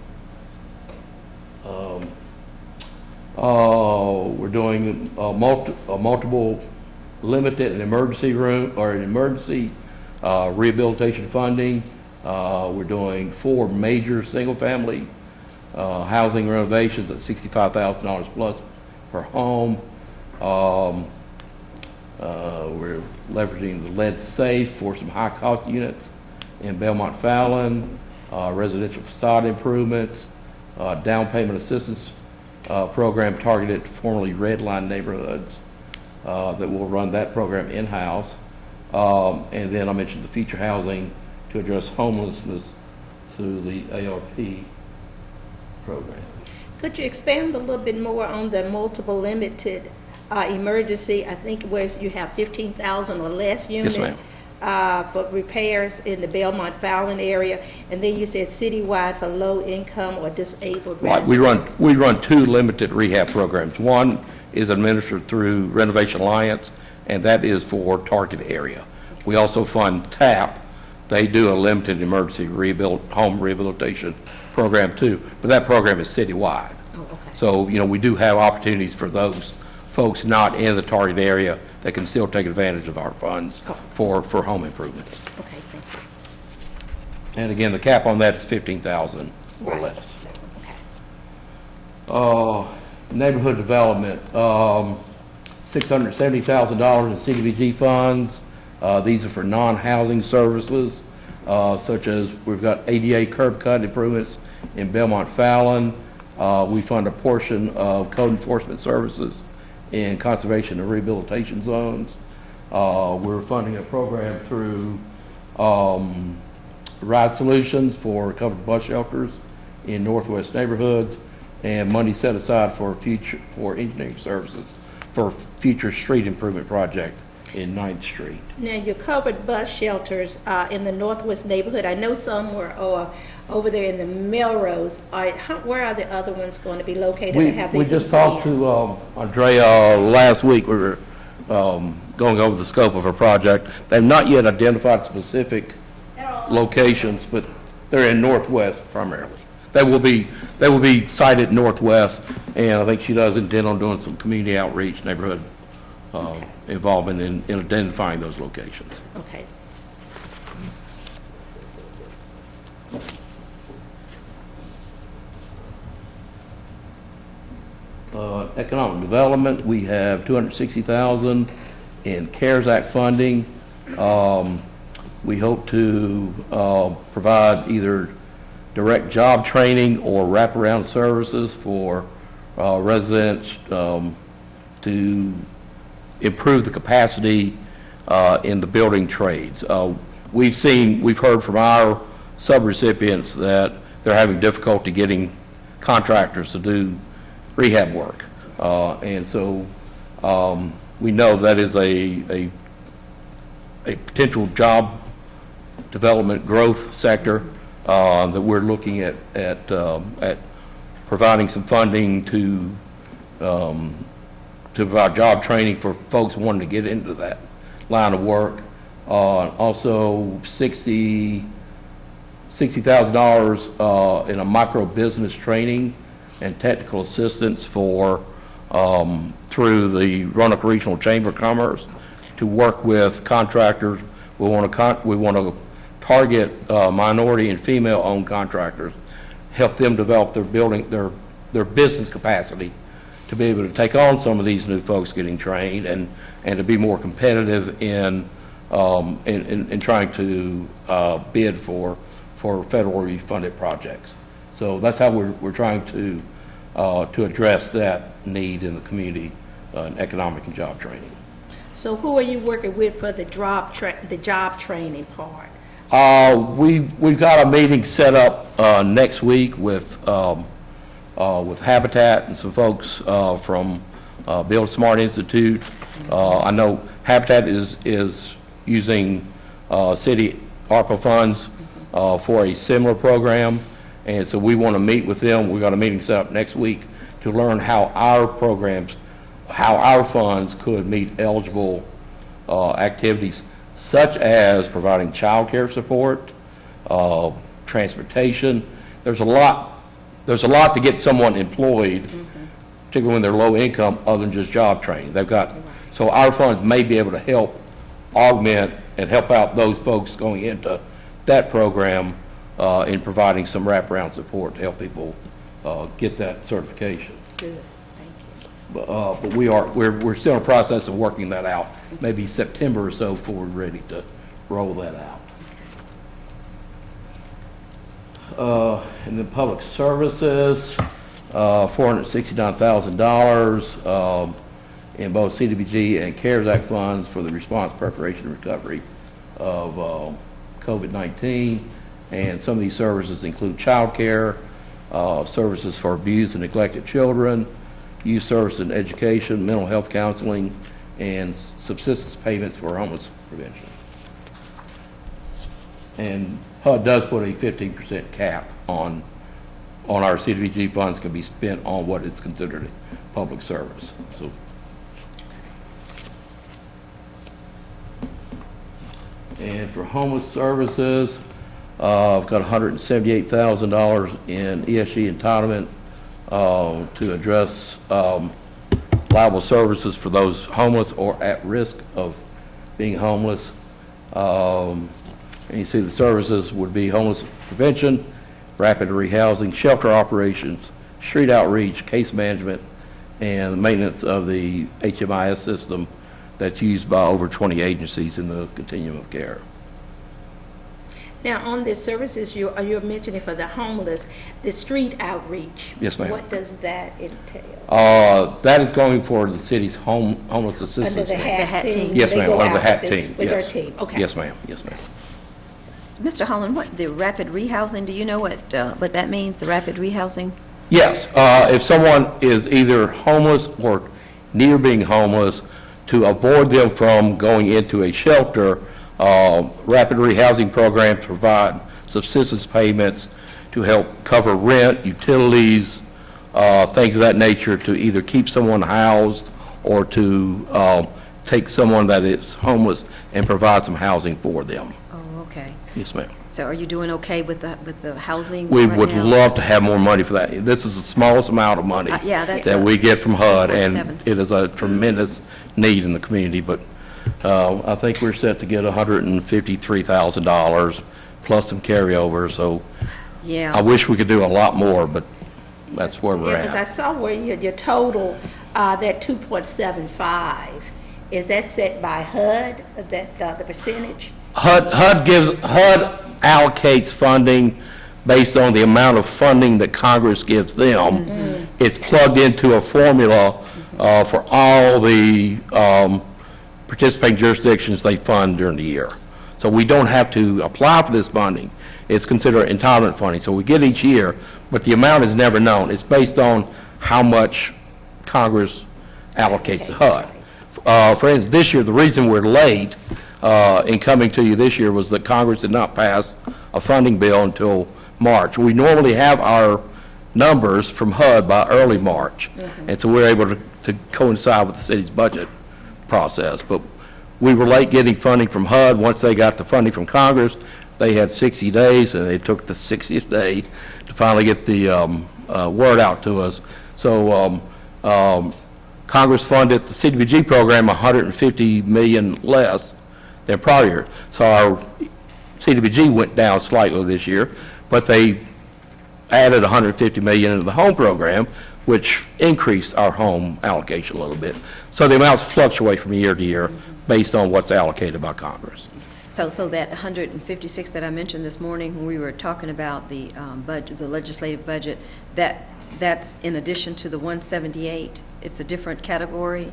We're doing multiple limited and emergency room or an emergency rehabilitation funding. We're doing 4 major single-family housing renovations at $65,000 plus per home. We're leveraging the lead safe for some high-cost units in Belmont Fallon, residential facade improvements, down payment assistance program targeted to formerly red line neighborhoods that will run that program in-house. And then I mentioned the future housing to address homelessness through the ARP program. Could you expand a little bit more on the multiple limited emergency? I think where you have 15,000 or less units. Yes, ma'am. for repairs in the Belmont Fallon area, and then you said citywide for low income or disabled Right, residents. we run 2 limited rehab programs. One is administered through Renovation Alliance, and that is for target area. We also fund TAP. They do a limited emergency home rehabilitation program too, but that program is citywide. Oh, okay. So, we do have opportunities for those folks not in the target area that can still take advantage of our funds for home improvements. Okay, thank you. And again, the cap on that is 15,000 or less. Neighborhood development, $670,000 in CDBG funds. These are for non-housing services, such as we've got ADA curb cut improvements in Belmont Fallon. We fund a portion of code enforcement services in conservation and rehabilitation zones. We're funding a program through Ride Solutions for covered bus shelters in Northwest neighborhoods, and money set aside for engineering services for future street improvement project in 9th Street. Now, your covered bus shelters in the Northwest neighborhood, I know some were over there in the Melrose. Where are the other ones going to be located? We just talked to Andrea last week. We were going over the scope of our project. They've not yet identified specific locations, but they're in Northwest primarily. They will be sited Northwest, and I think she does intend on doing some community outreach, neighborhood involvement in identifying those locations. Okay. Economic development, we have $260,000 in CARES Act funding. We hope to provide either direct job training or wraparound services for residents to improve the capacity in the building trades. We've heard from our subrecipients that they're having difficulty getting contractors to do rehab work. And so we know that is a potential job development growth sector that we're looking at providing some funding to provide job training for folks wanting to get into that line of work. Also $60,000 in a micro business training and technical assistance for through the Roanoke Regional Chamber of Commerce to work with contractors. We want to target minority and female-owned contractors, help them develop their business capacity to be able to take on some of these new folks getting trained and to be more competitive in trying to bid for federally funded projects. So that's how we're trying to address that need in the community, economic and job training. So who are you working with for the job training part? We've got a meeting set up next week with Habitat and some folks from Build Smart Institute. I know Habitat is using city ARPA funds for a similar program, and so we want to meet with them. We've got a meeting set up next week to learn how our funds could meet eligible activities, such as providing child care support, transportation. There's a lot to get someone employed, particularly when they're low income, other than just job training. So our funds may be able to help augment and help out those folks going into that program in providing some wraparound support to help people get that certification. Good, thank you. But we're still in the process of working that out. Maybe September or so before we're ready to roll that out. And then public services, $469,000 in both CDBG and CARES Act funds for the response, preparation, and recovery of COVID-19. And some of these services include child care, services for abused and neglected children, youth service and education, mental health counseling, and subsistence payments for homeless prevention. And HUD does put a 15% cap on our CDBG funds can be spent on what is considered a public service. So. And for homeless services, I've got $178,000 in ESG entitlement to address liable services for those homeless or at risk of being homeless. And you see the services would be homeless prevention, rapid rehousing, shelter operations, street outreach, case management, and maintenance of the HMIS system that's used by over 20 agencies in the continuum of care. Now, on the services you mentioning for the homeless, the street outreach. Yes, ma'am. What does that entail? That is going for the city's homeless assistance. Under the HAT team? Yes, They ma'am, go under the out HAT team. with their Yes. team, okay. Yes, ma'am, yes, ma'am. Mr. Holland, what, the rapid rehousing, do you know what that means, the rapid rehousing? Yes, if someone is either homeless or near being homeless, to avoid them from going into a shelter, rapid rehousing programs provide subsistence payments to help cover rent, utilities, things of that nature, to either keep someone housed or to take someone that is homeless and provide some housing for them. Oh, okay. Yes, ma'am. So are you doing okay with the housing We right would now? love to have more money for that. This is the smallest amount of money yeah, that's that we get from HUD, and 2.7. it is a tremendous need in the community. But I think we're set to get $153,000 plus some carryover. So Yeah. I wish we could do a lot more, but that's where we're Yeah, because I at. saw where your total, that 2.75, is that set by HUD, the percentage? HUD allocates funding based on the amount of funding that Congress gives them. It's plugged into a formula for all the participating jurisdictions they fund during the year. So we don't have to apply for this funding. It's considered entitlement funding. So we get each year, but the amount is never known. It's based on how much Congress allocates to HUD. For instance, this year, the reason we're late in coming to you this year was that Congress did not pass a funding bill until March. We normally have our numbers from HUD by early March, and so we're able to coincide with the city's budget process. But we were late getting funding from HUD. Once they got the funding from Congress, they had 60 days, and they took the 60th day to finally get the word out to us. So Congress funded the CDBG program $150 million less than prior year. So our CDBG went down slightly this year, but they added $150 million into the home program, which increased our home allocation a little bit. So the amounts fluctuate from year to year based on what's allocated by Congress. So that 156 that I mentioned this morning when we were talking about the budget, the legislative budget, that's in addition to the 178? It's a different category?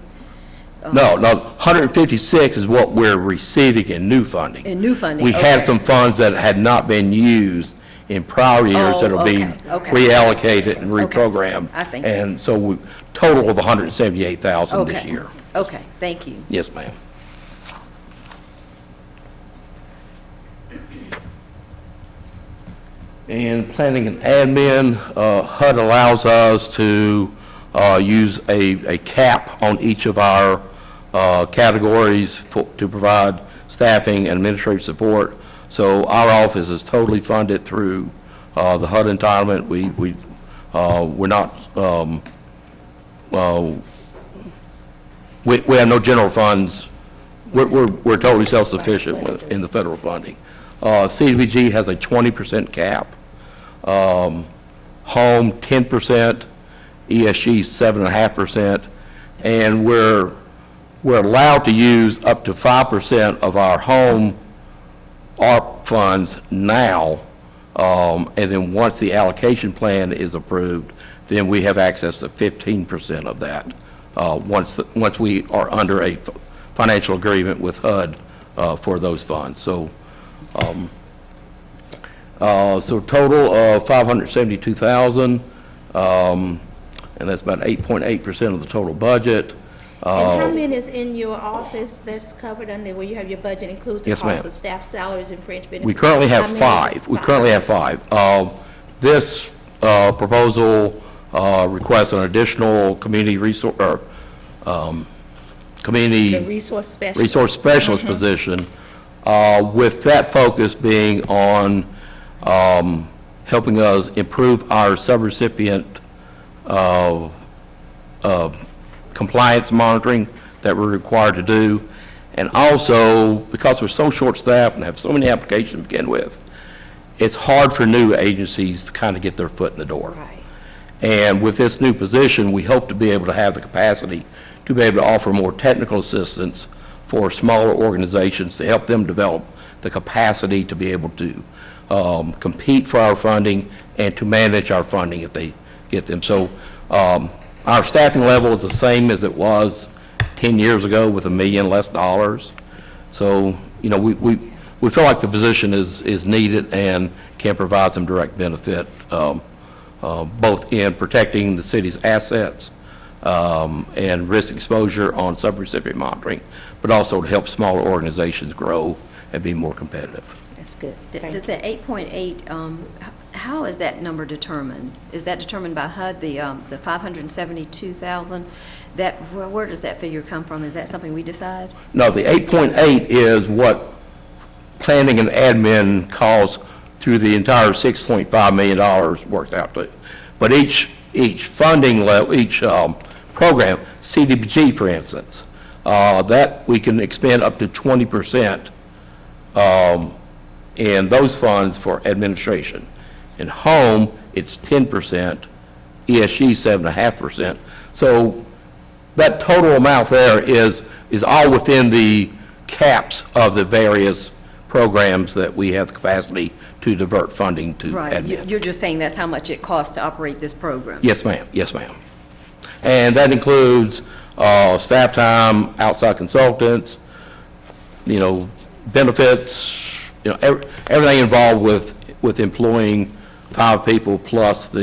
No, 156 is what we're receiving in new funding. In new funding, We had okay. some funds that had not been used in prior years that'll be okay. reallocated and reprogrammed. I think- And so we, total of 178,000 this Okay. year. Okay, thank you. Yes, ma'am. And planning and admin, HUD allows us to use a cap on each of our categories to provide staffing and administrative support. So our office is totally funded through the HUD entitlement. We're not, we have no general funds. We're totally self-sufficient in the federal funding. CDBG has a 20% cap, home 10%, ESG 7.5%, and we're allowed to use up to 5% of our home ARP funds now, and then once the allocation plan is approved, then we have access to 15% of that, once we are under a financial agreement with HUD for those funds. So total of $572,000, and that's about 8.8% of the total budget. And how many is in your office that's covered under, where you have your budget includes the Yes, cost ma'am. for staff salaries and fringe benefits? We currently have How many is it? 5. We currently have 5. This proposal requests an additional community resource, or community The resource specialist. resource specialist position, with that focus being on helping us improve our subrecipient compliance monitoring that we're required to do. And also, because we're so short-staffed and have so many applications to begin with, it's hard for new agencies to kind of get their foot in the door. Right. And with this new position, we hope to be able to have the capacity to be able to offer more technical assistance for smaller organizations to help them develop the capacity to be able to compete for our funding and to manage our funding if they get them. So our staffing level is the same as it was 10 years ago with $1 million less. So, you know, we feel like the position is needed and can provide some direct benefit, both in protecting the city's assets and risk exposure on subrecipient monitoring, but also to help smaller organizations grow and be more competitive. That's good. Does that 8.8, how is that number determined? Is that determined by HUD, the 572,000? Where does that figure come from? Is that something we decide? No, the 8.8 is what planning and admin costs through the entire $6.5 million worked out to. But each funding level, each program, CDBG for instance, that we can expend up to 20% in those funds for administration. In home, it's 10%, ESG 7.5%. So that total amount there is all within the caps of the various programs that we have the capacity to divert funding to admin. You're just saying that's how much it costs to operate this program? Yes, ma'am. Yes, ma'am. And that includes staff time, outside consultants, you know, benefits, you know, everything involved with employing 5 people plus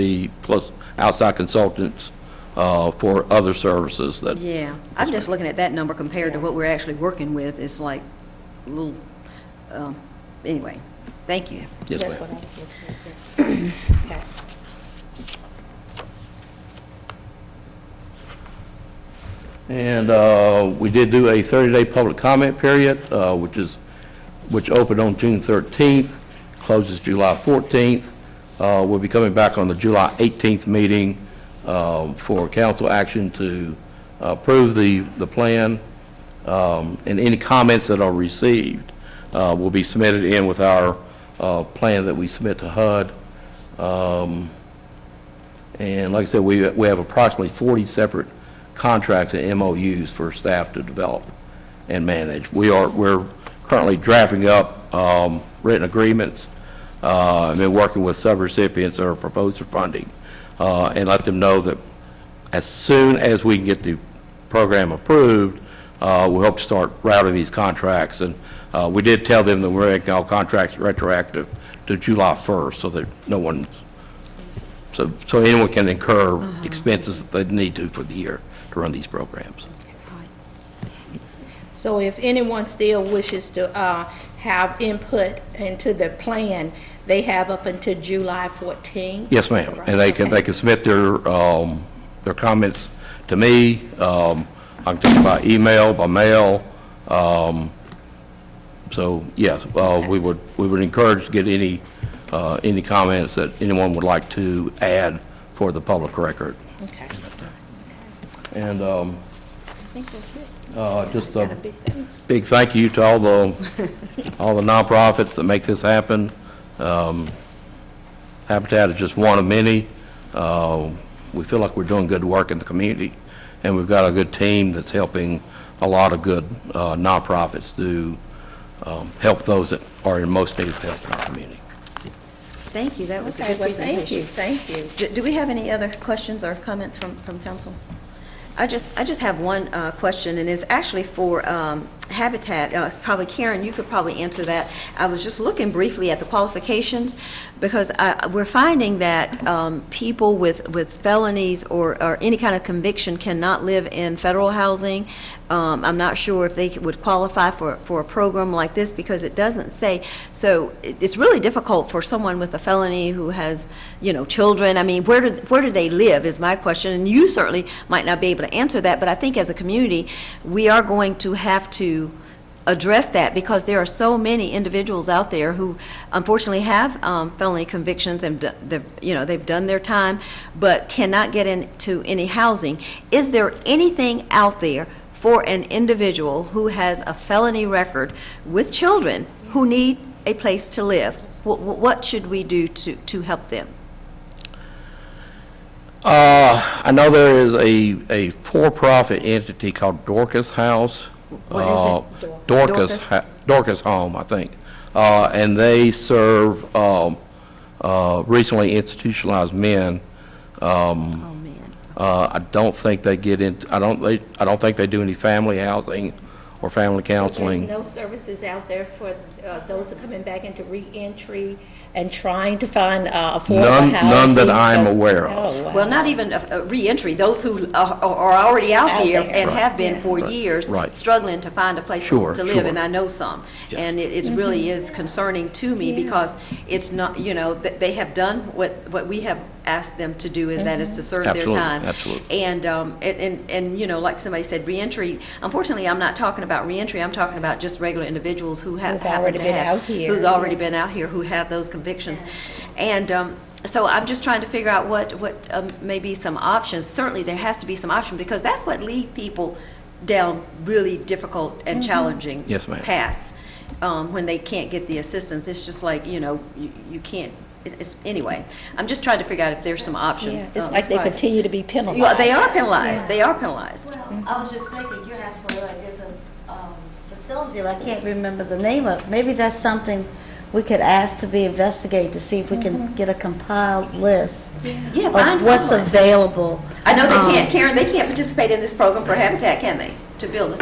outside consultants for other services that. Yeah, I'm just looking at that number compared to what we're actually working with. It's like a little, anyway, thank you. Yes, That's ma'am. what I was looking at. Okay. And we did do a 30-day public comment period, which opened on June 13th, closes July 14th. We'll be coming back on the July 18th meeting for council action to approve the plan. And any comments that are received will be submitted in with our plan that we submit to HUD. And like I said, we have approximately 40 separate contracts and MOUs for staff to develop and manage. We're currently drafting up written agreements. I've been working with subrecipients that are proposed for funding and let them know that as soon as we can get the program approved, we hope to start routing these contracts. And we did tell them that we're making all contracts retroactive to July 1st so that no one, so anyone can incur expenses that they need to for the year to run these programs. So if anyone still wishes to have input into the plan, they have up until July 14th? Yes, ma'am. Right. And they can submit their comments to me. I can take them by email, by mail. So yes, we would encourage to get any comments that anyone would like to add for the public record. Okay. And I think that's it. just Got a a big thanks. big thank you to all the nonprofits that make this happen. Habitat is just one of many. We feel like we're doing good work in the community, and we've got a good team that's helping a lot of good nonprofits to help those that are in most need of help in our community. Thank you, that was a Okay, good well, presentation. thank you. Do we have any other questions or comments from council? I just have one question, and it's actually for Habitat, probably Karen, you could probably answer that. I was just looking briefly at the qualifications because we're finding that people with felonies or any kind of conviction cannot live in federal housing. I'm not sure if they would qualify for a program like this because it doesn't say. So it's really difficult for someone with a felony who has, children. I mean, where do they live is my question. And you certainly might not be able to answer that, but I think as a community, we are going to have to address that because there are so many individuals out there who unfortunately have felony convictions and they've done their time but cannot get into any housing. Is there anything out there for an individual who has a felony record with children who need a place to live? What should we do to help them? I know there is a for-profit entity called Dorcas House. What is it? Dorcas Home, I think. And they serve recently institutionalized men. I don't think they get into. I don't think they do any family housing or family counseling. So there's no services out there for those who are coming back into reentry and trying to find affordable housing? None that I'm aware of. Oh, wow. Well, not even reentry. Those who are already out here there. and Right. have been for years, Right. struggling to find a place Sure, to live, sure. and I know some. Yeah. And it really is concerning to me because it's not, they have done what we have asked them to do, is that is to serve their Absolutely, time. absolutely. And like somebody said, reentry. Unfortunately, I'm not talking about reentry. I'm talking about just regular individuals who have Who've happened already to been have out here. who's already been out here, who have those convictions, and. So I'm just trying to figure out what maybe some options. Certainly, there has to be some option because that's what lead people down really difficult and challenging Yes, ma'am. paths when they can't get the assistance. It's just like you can't. Anyway, I'm just trying to figure out if there's some options. Yeah, it's like they continue to be penalized. Yeah, they are penalized. They are penalized. Well, I was just thinking, you're absolutely right. There's a facility, I can't remember the name of. Maybe that's something we could ask to be investigated to see if we can get a compiled list Yeah, of find what's someone. available. I know they can't, Karen. They can't participate in this program for Habitat, can they? To build it.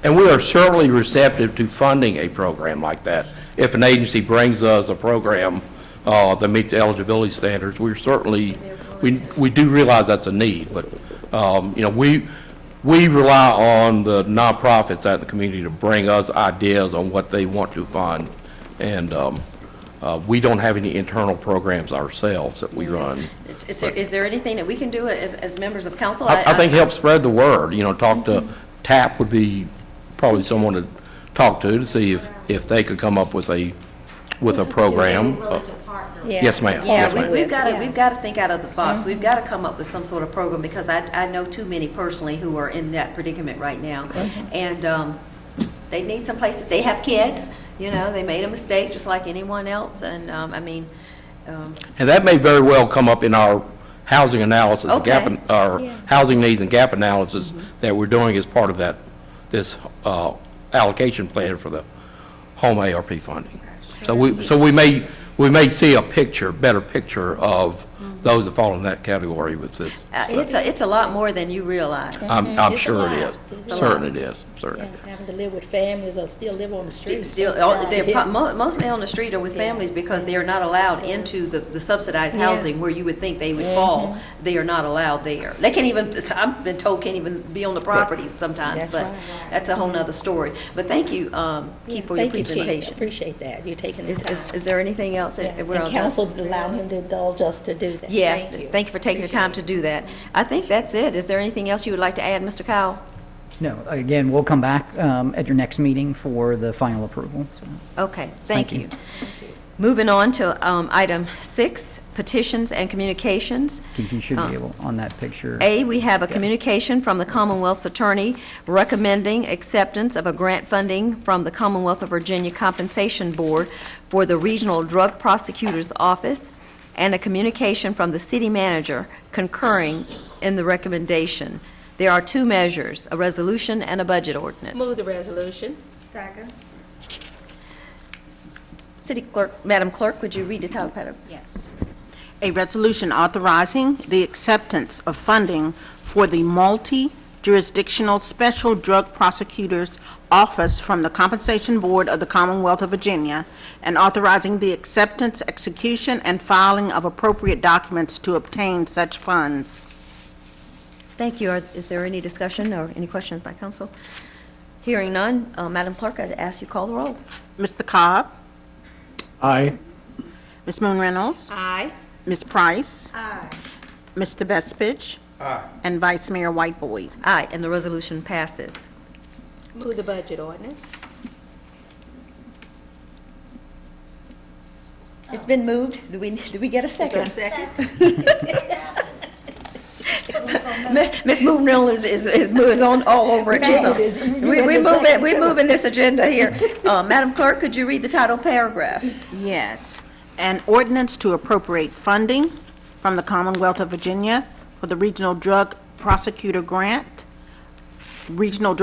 And we are certainly receptive to funding a program like that. If an agency brings us a program that meets eligibility standards, we're certainly, we do realize that's a need, but, we rely on the nonprofits out in the community to bring us ideas on what they want to fund. And we don't have any internal programs ourselves that we run. Is there anything that we can do as members of council? I think help spread the word, talk to TAP would be probably someone to talk to see if they could come up with a program. Yes, ma'am. Yeah, Yes, ma'am. we've got to think out of the box. We've got to come up with some sort of program because I know too many personally who are in that predicament right now. And they need some places. They have kids, they made a mistake just like anyone else. And And that may very well come up in our housing analysis, Okay. our housing needs and gap analysis that we're doing as part of this allocation plan for the home ARP funding. So we may see a better picture of those that fall in that category with this. it's a lot more than you realize. I'm It's sure a it lot. is. It's a lot. Certainly it is. Certainly. Having to live with families or still live on the street. Mostly on the street or with families because they are not allowed into the subsidized housing where you would think they would fall. They are not allowed there. They can't even, I've been told, can't even be on the properties sometimes, That's but right. that's a whole nother story. But thank you, Keith, for your Thank you, Keith. presentation. Appreciate that. You're taking the time. Is there anything else? Yes, that we're and on council allowing him to indulge us to do that. Yes, Thank you. thank you for taking the time to do that. I think that's it. Is there anything else you would like to add, Mr. Cowell? No, again, we'll come back at your next meeting for the final approval. So. Okay, thank you. Moving on to item 6, petitions and communications. Keith, you should be able, on that picture. A, we have a communication from the Commonwealth's attorney recommending acceptance of a grant funding from the Commonwealth of Virginia Compensation Board for the Regional Drug Prosecutor's Office, and a communication from the city manager concurring in the recommendation. There are 2 measures, a resolution and a budget ordinance. Move the resolution. Second. City Clerk, Madam Clerk, would you read the title, Madam? Yes. A resolution authorizing the acceptance of funding for the Jurisdictional Special Drug Prosecutor's Office from the Compensation Board of the Commonwealth of Virginia, and authorizing the acceptance, execution, and filing of appropriate documents to obtain such funds. Thank you. Is there any discussion or any questions by council? Hearing none, Madam Clerk, I'd ask you call the roll. Mr. Cobb? Aye. Ms. Moon Reynolds? Aye. Ms. Price? Aye. Mr. Bestfitch? Aye. And Vice Mayor White Boyd. Aye, and the resolution passes. Move the budget ordinance. It's been moved. Do we get a second? Ms. Moon Reynolds is on all over it. We're moving this agenda here. Madam Clerk, could you read the title paragraph? Yes. An ordinance to appropriate funding from the Commonwealth of Virginia for the Regional Drug Prosecutor Grant, amending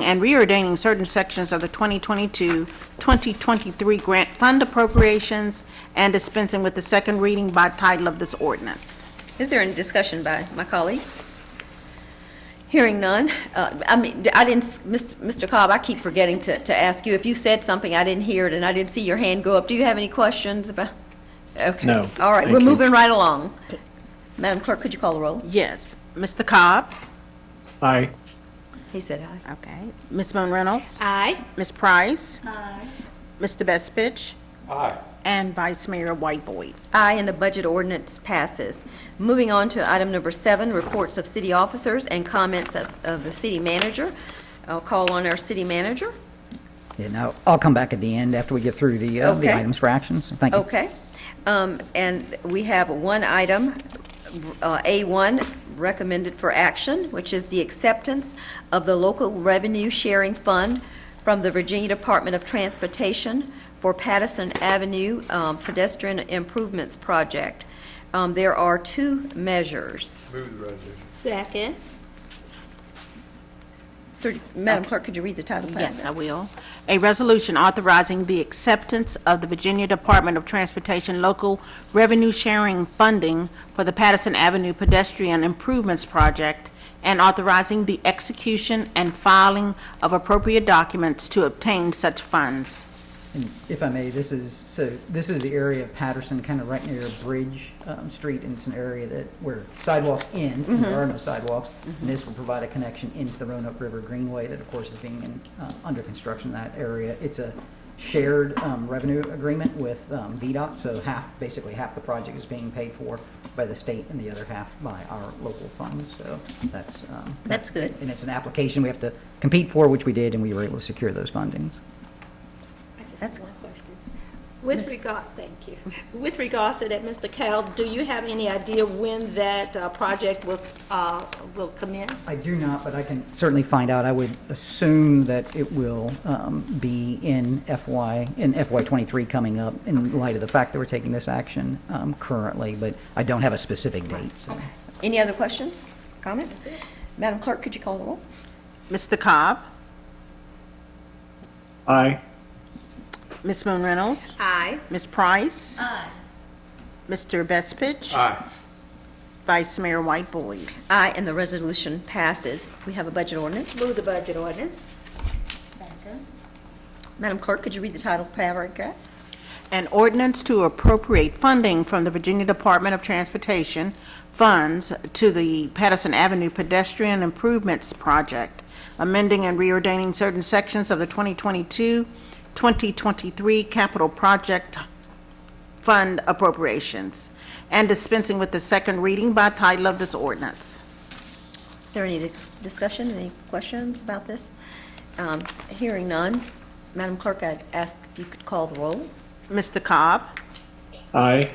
and reordaining certain sections of the 2022-2023 grant fund appropriations and dispensing with the second reading by title of this ordinance. Is there any discussion by my colleagues? Hearing none. Mr. Cobb, I keep forgetting to ask you, if you said something, I didn't hear it, and I didn't see your hand go up. Do you have any questions about? Okay. No. All right, Thank we're you. moving right along. Madam Clerk, could you call the roll? Yes. Mr. Cobb? Aye. He said aye. Okay. Ms. Moon Reynolds? Aye. Ms. Price? Aye. Mr. Bestfitch? Aye. And Vice Mayor White Boyd. Aye, and the budget ordinance passes. Moving on to item number 7, reports of city officers and comments of the city manager. I'll call on our city manager. Yeah, no, I'll come back at the end after we get through the Okay. items for actions. Thank you. Okay. And we have one item, A1, recommended for action, which is the acceptance of the local revenue sharing fund from the Virginia Department of Transportation for Paterson Avenue Pedestrian Improvements Project. There are 2 measures. Move the resolution. Second. Sir, Madam Clerk, could you read the title? Yes, I will. A resolution authorizing the acceptance of the Virginia Department of Transportation local revenue sharing funding for the Paterson Avenue Pedestrian Improvements Project, and authorizing the execution and filing of appropriate documents to obtain such funds. And if I may, this is the area of Paterson, kind of right near Bridge Street, and it's an area where sidewalks end, and there are no sidewalks, and this will provide a connection into the Roanoke River Greenway that, of course, is being under construction in that area. It's a shared revenue agreement with VDOT, so basically half the project is being paid for by the state and the other half by our local funds. So that's good. And it's an application we have to compete for, which we did, and we were able to secure those fundings. That's one question. With regards to that, Mr. Cal, do you have any idea when that project will commence? I do not, but I can certainly find out. I would assume that it will be in FY23 coming up, in light of the fact that we're taking this action currently, but I don't have a specific date. So. Okay. Any other questions, comments? Madam Clerk, could you call the roll? Mr. Cobb? Aye. Ms. Moon Reynolds? Aye. Ms. Price? Aye. Mr. Bestfitch? Aye. Vice Mayor White Boyd. Aye, and the resolution passes. We have a budget ordinance. Move the budget ordinance. Second. Madam Clerk, could you read the title paragraph? An ordinance to appropriate funding from the Virginia Department of Transportation funds to the Paterson Avenue Pedestrian Improvements Project, amending and reordaining certain sections of the 2022-2023 capital project fund appropriations, and dispensing with the second reading by title of this ordinance. Is there any discussion, any questions about this? Hearing none, Madam Clerk, I'd ask if you could call the roll. Mr. Cobb? Aye.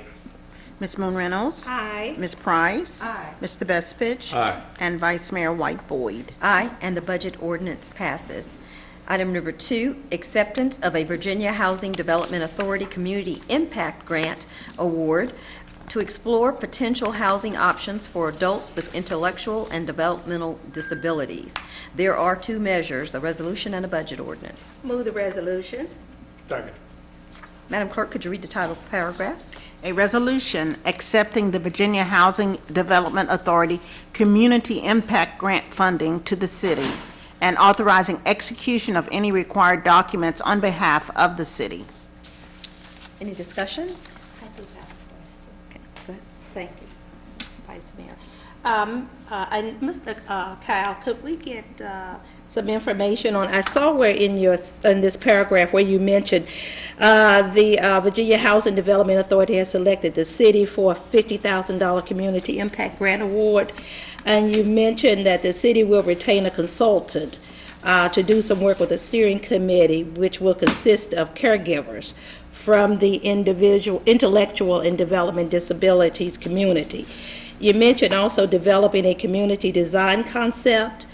Ms. Moon Reynolds? Aye. Ms. Price? Aye. Mr. Bestfitch? Aye. And Vice Mayor White Boyd. Aye, and the budget ordinance passes. Item number 2, acceptance of a Virginia Housing Development Authority Community Impact Grant Award to explore potential housing options for adults with intellectual and developmental disabilities. There are 2 measures, a resolution and a budget ordinance. Move the resolution. Second. Madam Clerk, could you read the title of the paragraph? A resolution accepting the Virginia Housing Development Authority Community Impact Grant funding to the city and authorizing execution of any required documents on behalf of the city. Any discussion? I do have a question. Okay, go ahead. Thank you, Vice Mayor. And Mr. Kyle, could we get some information on, I saw where in this paragraph where you mentioned the Virginia Housing Development Authority has selected the city for a $50,000 Community Impact Grant Award, and you mentioned that the city will retain a consultant to do some work with a steering committee, which will consist of caregivers from the intellectual and development disabilities community. You mentioned also developing a community design concept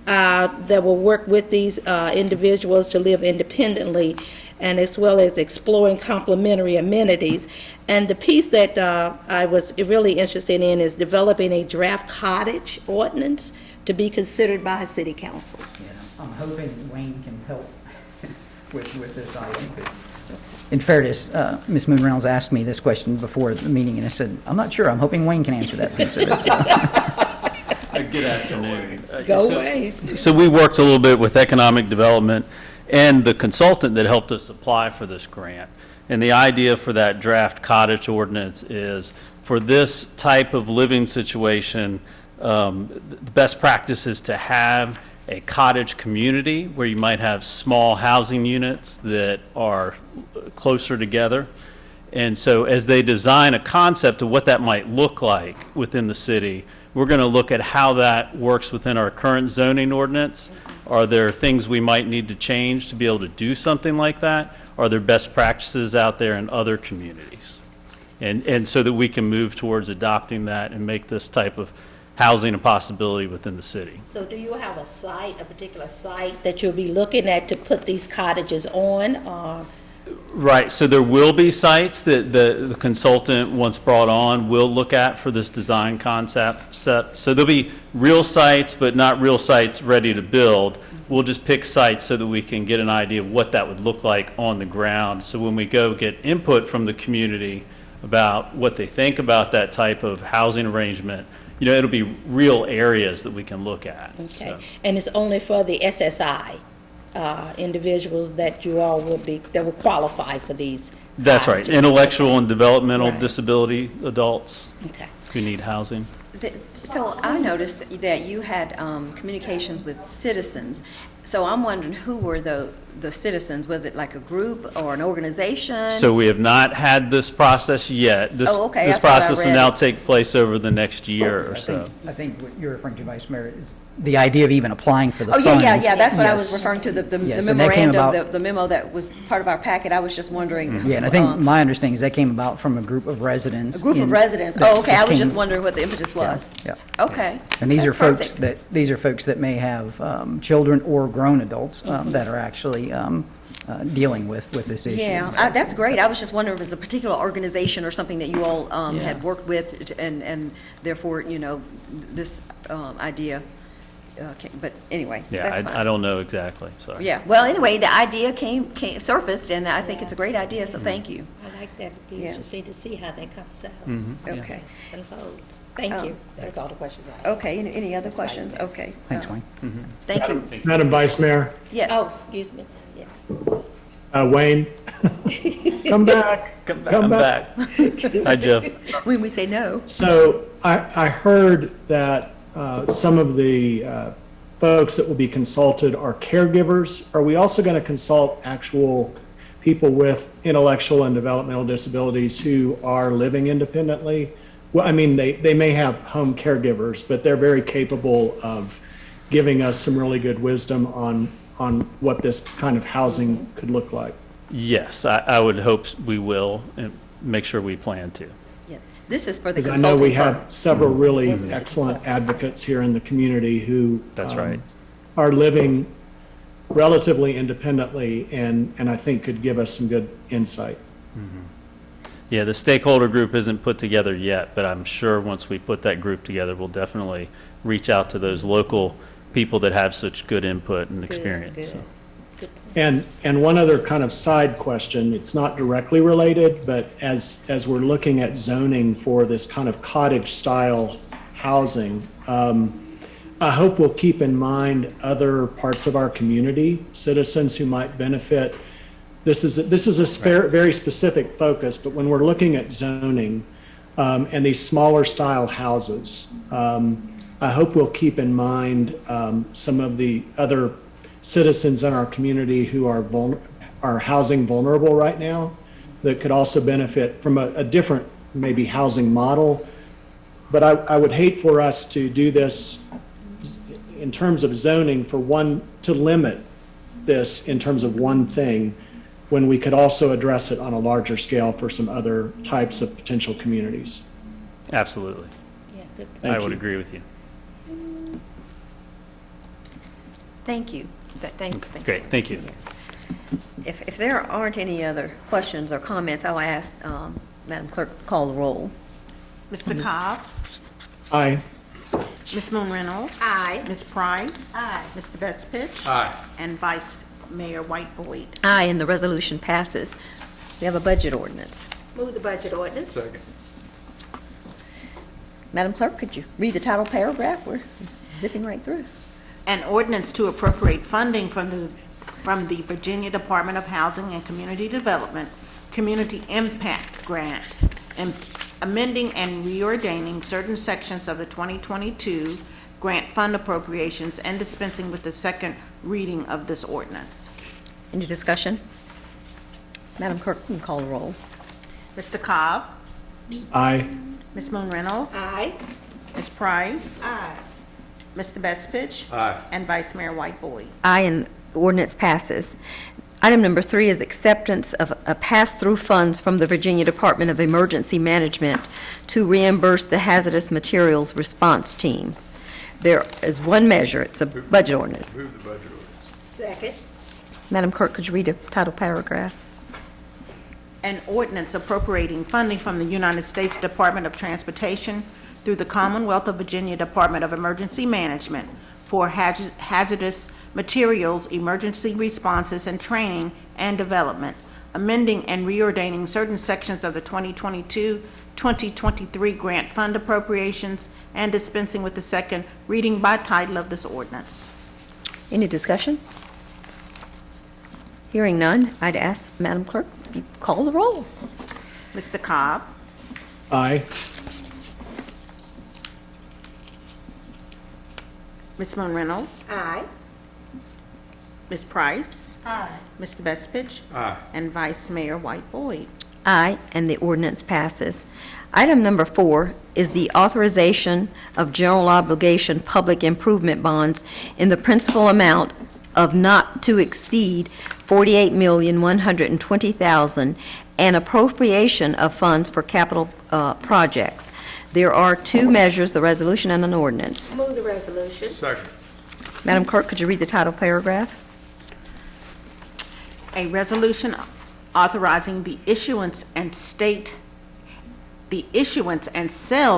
that will work with these individuals to live independently, and as well as exploring complementary amenities. And the piece that I was really interested in is developing a draft cottage ordinance to be considered by City Council. Yeah, I'm hoping Wayne can help with this item. In fairness, Ms. Moon Reynolds asked me this question before the meeting, and I said, I'm not sure. I'm hoping Wayne can answer that piece of it. Good afternoon. Go away. So we worked a little bit with economic development and the consultant that helped us apply for this grant. And the idea for that draft cottage ordinance is for this type of living situation, the best practice is to have a cottage community where you might have small housing units that are closer together. And so as they design a concept of what that might look like within the city, we're going to look at how that works within our current zoning ordinance. Are there things we might need to change to be able to do something like that? Are there best practices out there in other communities? And so that we can move towards adopting that and make this type of housing a possibility within the city. So do you have a site, a particular site that you'll be looking at to put these cottages on? Right, so there will be sites that the consultant, once brought on, will look at for this design concept. So there'll be real sites, but not real sites ready to build. We'll just pick sites so that we can get an idea of what that would look like on the ground. So when we go get input from the community about what they think about that type of housing arrangement, you know, it'll be real areas that we can look at. Okay, So. and it's only for the SSI individuals that you all that will qualify for these? That's right, cottages. intellectual and developmental Right. disability adults Okay. who need housing. So I noticed that you had communications with citizens. So I'm wondering, who were the citizens? Was it like a group or an organization? So we have not had this process yet. This, Oh, okay. this I thought I process will read now it. take place over the next year or so. I think what you're referring to, Vice Mayor, is the idea of even applying for the Oh, funds. yeah, that's what I was Yes. referring to, the Yes, and that came memorandum, about- the memo that was part of our packet. I was just wondering. Yeah, and I think my understanding is that came about from a group of residents. A group of in- residents. that Oh, okay, I was just came- wondering what the impetus was. Yeah. Okay. And these That's are folks perfect. that may have children or grown adults that are actually dealing with this issue. Yeah, that's great. I was just wondering if it was a particular organization or something that you all Yeah. had worked with, and therefore, you know, this idea but anyway, Yeah, that's fine. I don't know exactly, sorry. Yeah, well, anyway, the idea surfaced, and I think it's a great idea, so thank you. I like that. It'd be Yeah. interesting to see how that comes out. Mhm, yeah. Okay. Unfolds. Thank you. That's all the questions I have. Okay, any other That's Vice questions? Mayor. Okay. Thanks, Wayne. Thank you. Madam Vice Mayor, Yes. Oh, excuse me. Yeah. Wayne, come back. I'm back. Hi, Joe. When we say no. So I heard that some of the folks that will be consulted are caregivers. Are we also going to consult actual people with intellectual and developmental disabilities who are living independently? Well, I mean, they may have home caregivers, but they're very capable of giving us some really good wisdom on what this kind of housing could look like. Yes, I would hope we will, and make sure we plan to. Yeah. This is for the Because I consulting know we firm. have several really excellent advocates here in the community who That's right. are living relatively independently and I think could give us some good insight. Yeah, the stakeholder group isn't put together yet, but I'm sure once we put that group together, we'll definitely reach out to those local people that have such good input and experience. Good. So. Good And one other kind of side question, it's not directly related, but as we're looking at zoning for this kind of cottage-style housing, I hope we'll keep in mind other parts of our community, citizens who might benefit. This is a very specific focus, but when we're looking at zoning and these smaller style houses, I hope we'll keep in mind some of the other citizens in our community who are housing vulnerable right now that could also benefit from a different maybe housing model. But I would hate for us to do this in terms of zoning to limit this in terms of one thing when we could also address it on a larger scale for some other types of potential communities. Absolutely. Yeah, good. I would agree with you. Thank you. Great, thank you. If there aren't any other questions or comments, I'll ask Madam Clerk to call the roll. Mr. Cobb? Aye. Ms. Moon Reynolds? Aye. Ms. Price? Aye. Mr. Bestfitch? Aye. And Vice Mayor White Boyd. Aye, and the resolution passes. We have a budget ordinance. Move the budget ordinance. Second. Madam Clerk, could you read the title paragraph? We're zipping right through. An ordinance to appropriate funding from the Virginia Department of Housing and Community Development Community Impact Grant, and amending and reordaining certain sections of the 2022 grant fund appropriations and dispensing with the second reading of this ordinance. Any discussion? Madam Clerk, you can call the roll. Mr. Cobb? Aye. Ms. Moon Reynolds? Aye. Ms. Price? Aye. Mr. Bestfitch? Aye. And Vice Mayor White Boyd. Aye, and the ordinance passes. Item number 3 is acceptance of a pass-through funds from the Virginia Department of Emergency Management to reimburse the hazardous materials response team. There is one measure. It's a budget ordinance. Move the budget ordinance. Second. Madam Clerk, could you read the title paragraph? An ordinance appropriating funding from the United States Department of Transportation through the Commonwealth of Virginia Department of Emergency Management for hazardous materials, emergency responses, and training and development, amending and reordaining certain sections of the 2022-2023 grant fund appropriations, and dispensing with the second reading by title of this ordinance. Any discussion? Hearing none, I'd ask Madam Clerk, you call the roll. Mr. Cobb? Aye. Ms. Moon Reynolds? Aye. Ms. Price? Aye. Mr. Bestfitch? Aye. And Vice Mayor White Boyd. Aye, and the ordinance passes. Item number 4 is the authorization of general obligation public improvement bonds in the principal amount of not to exceed $48,120,000 and appropriation of funds for capital projects. There are 2 measures, a resolution and an ordinance. Move the resolution. Second. Madam Clerk, could you read the title paragraph? A resolution authorizing the issuance and sale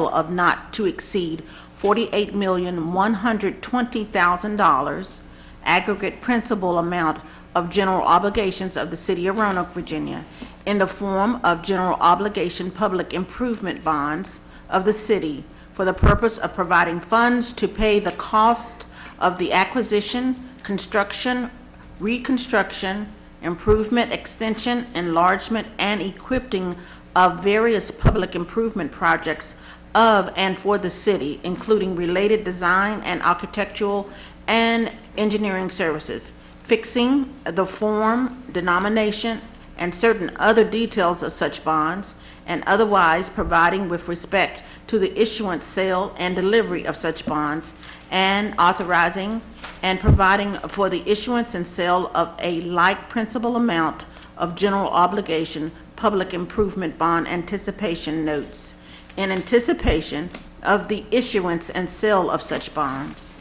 of not to exceed $48,120,000 aggregate principal amount of general obligations of the City of Roanoke, Virginia, in the form of general obligation public improvement bonds of the city for the purpose of providing funds to pay the cost of the acquisition, construction, reconstruction, improvement, extension, enlargement, and equipping of various public improvement projects of and for the city, including related design and architectural and engineering services, fixing the form, denomination, and certain other details of such bonds, and otherwise providing with respect to the issuance, sale, and delivery of such bonds, and authorizing and providing for the issuance and sale of a like principal amount of general obligation public improvement bond anticipation notes in anticipation of the issuance and sale of such bonds.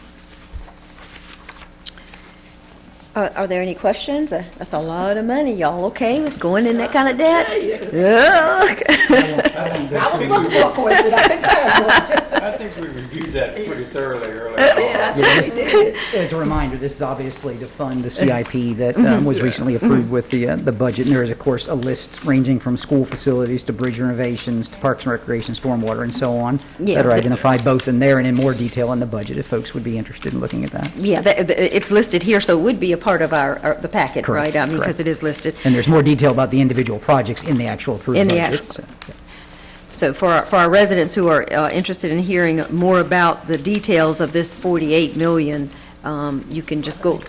Are there any questions? That's a lot of money. Y'all okay with going in that kind of debt? Yeah. I was looking for a question, but I couldn't find one. I think we reviewed that pretty thoroughly earlier. As a reminder, this is obviously to fund the CIP that was recently approved with the budget. And there is, of course, a list ranging from school facilities to bridge renovations to parks and recreation, stormwater, and so on that are identified both in there and in more detail in the budget if folks would be interested in looking at that. Yeah, it's listed here, so it would be a part of the packet, Correct, right? Because correct. it is listed. And there's more detail about the individual projects in the actual approved In the budget. actual- So for our residents who are interested in hearing more about the details of this 48 million, you can just go,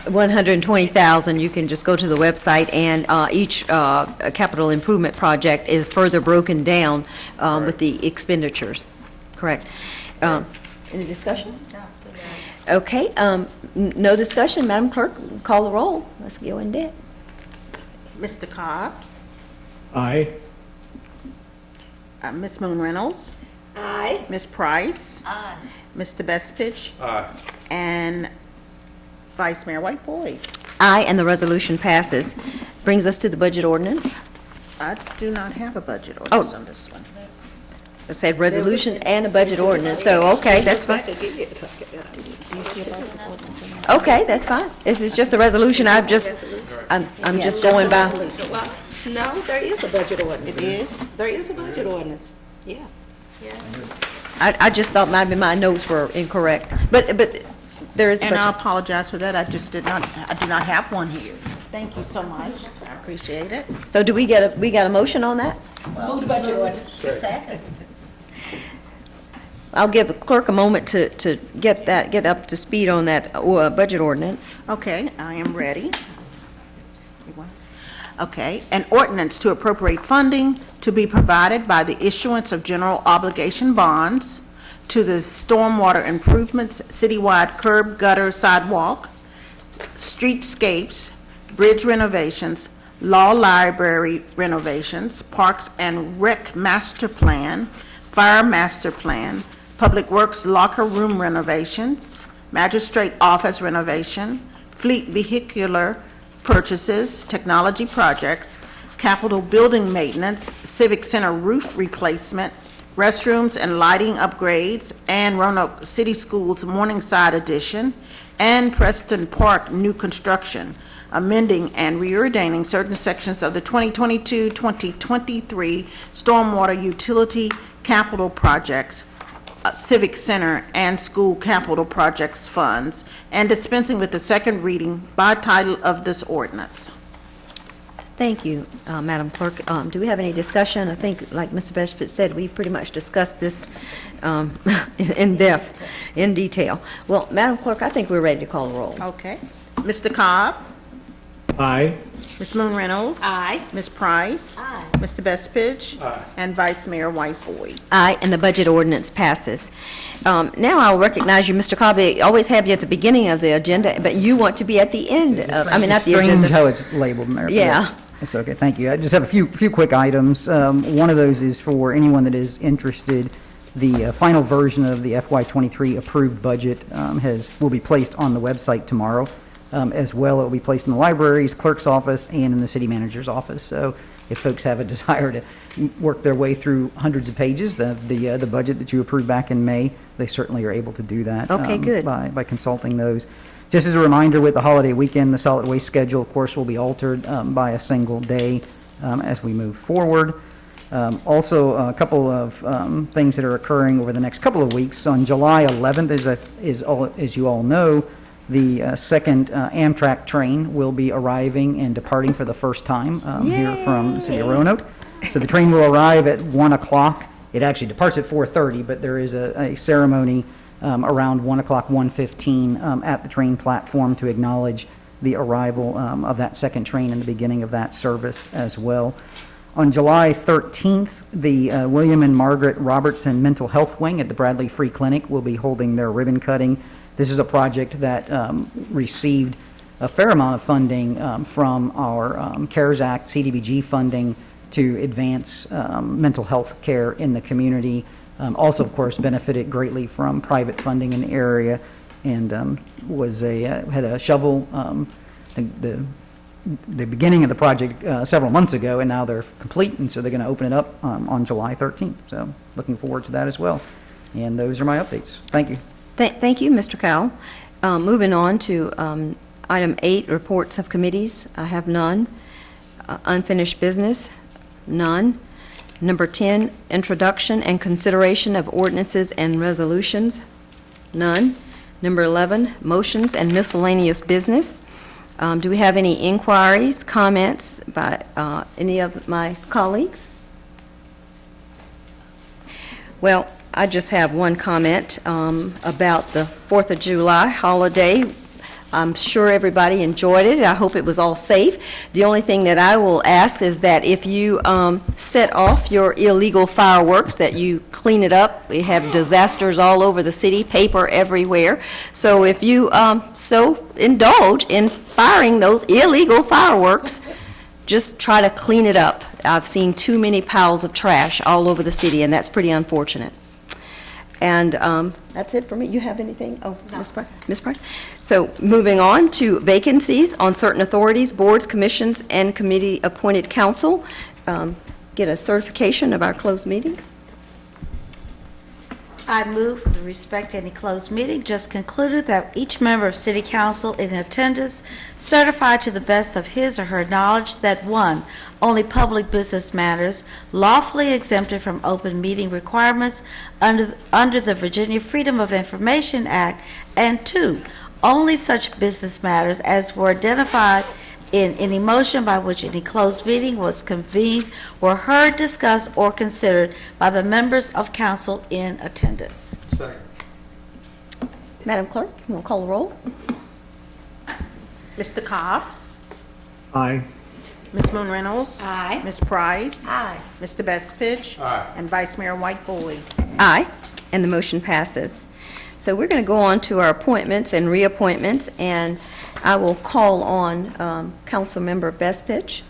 120,000, you can just go to the website, and each capital improvement project is further broken down with the expenditures. Correct. Any discussion? Okay, no discussion. Madam Clerk, call the roll. Let's go in depth. Mr. Cobb? Aye. Ms. Moon Reynolds? Aye. Ms. Price? Aye. Mr. Bestfitch? Aye. And Vice Mayor White-Boyd? Aye, and the resolution passes. Brings us to the budget ordinance. I do not have a budget ordinance on this one. It said resolution and a budget ordinance, so, okay, that's fine. Okay, that's fine. This is just a resolution. I'm just going by. No, there is a budget ordinance. It is? There is a budget ordinance, yeah. I just thought maybe my notes were incorrect, but there is a And I budget. apologize for that. I do not have one here. Thank you so much. I appreciate it. So do we get a motion on that? Move the budget ordinance. Second. I'll give the clerk a moment to get up to speed on that budget ordinance. Okay, I am ready. Okay, an ordinance to appropriate funding to be provided by the issuance of general obligation bonds to the stormwater improvements, citywide curb, gutter, sidewalk, streetscapes, bridge renovations, law library renovations, parks and rec master plan, fire master plan, public works locker room renovations, magistrate office renovation, fleet vehicular purchases, technology projects, capital building maintenance, civic center roof replacement, restrooms and lighting upgrades, and Roanoke City Schools Morningside addition, and Preston Park new construction, amending and reordaining certain sections of the 2022-2023 stormwater utility capital projects, civic center and school capital projects funds, and dispensing with the second reading by title of this ordinance. Thank you, Madam Clerk. Do we have any discussion? I think, like Mr. Bestfitch said, we pretty much discussed this in depth, in detail. Well, Madam Clerk, I think we're ready to call the roll. Okay. Mr. Cobb? Aye. Ms. Moon Reynolds? Aye. Ms. Price? Aye. Mr. Bestfitch? Aye. And Vice Mayor White-Boyd? Aye, and the budget ordinance passes. Now I'll recognize you, Mr. Cobb. I always have you at the beginning of the agenda, but you want to be at the end of, not the It's agenda. strange how it's labeled, Mayor. but Yeah. It's okay, thank you. I just have a few quick items. One of those is for anyone that is interested. The final version of the FY23 approved budget will be placed on the website tomorrow. As well, it will be placed in the library's clerk's office and in the city manager's office. So if folks have a desire to work their way through hundreds of pages, the budget that you approved back in May, they certainly are able to do that. Okay, good. By consulting those. Just as a reminder, with the holiday weekend, the solid waste schedule, of course, will be altered by a single day as we move forward. Also, a couple of things that are occurring over the next couple of weeks. On July 11th, as you all know, the second Amtrak train will be arriving and departing for the first time here from the city of Roanoke. So the train will arrive at 1 o'clock. It actually departs at 4:30, but there is a ceremony around 1 o'clock, 1:15 at the train platform to acknowledge the arrival of that second train and the beginning of that service as well. On July 13th, the William and Margaret Robertson Mental Health Wing at the Bradley Free Clinic will be holding their ribbon cutting. This is a project that received a fair amount of funding from our CARES Act, CDBG funding to advance mental health care in the community. Also, of course, benefited greatly from private funding in the area and had a shovel, the beginning of the project several months ago, and now they're complete, and so they're going to open it up on July 13th. So looking forward to that as well. And those are my updates. Thank you. Thank you, Mr. Cowell. Moving on to item 8, reports of committees. I have none. Unfinished business, none. Number 10, introduction and consideration of ordinances and resolutions, none. Number 11, motions and miscellaneous business. Do we have any inquiries, comments by any of my colleagues? Well, I just have one comment about the 4th of July holiday. I'm sure everybody enjoyed it. I hope it was all safe. The only thing that I will ask is that if you set off your illegal fireworks, that you clean it up. We have disasters all over the city, paper everywhere. So if you so indulge in firing those illegal fireworks, just try to clean it up. I've seen too many piles of trash all over the city, and that's pretty unfortunate. And that's it for me. You have anything? Oh, no. Ms. Price? So moving on to vacancies on certain authorities, boards, commissions, and committee-appointed council. Get a certification of our closed meeting. I move with respect to any closed meeting just concluded that each member of City Council in attendance certify to the best of his or her knowledge that 1, only public business matters lawfully exempted from open meeting requirements under the Virginia Freedom of Information Act, and 2, only such business matters as were identified in any motion by which any closed meeting was convened were heard, discussed, or considered by the members of council in attendance. Second. Madam Clerk, you will call the roll? Mr. Cobb? Aye. Ms. Moon Reynolds? Aye. Ms. Price? Aye. Mr. Bestfitch? Aye. And Vice Mayor White Boyd? Aye, and the motion passes. So we're going to go on to our appointments and reappointments, and I will call on Councilmember Bestfitch.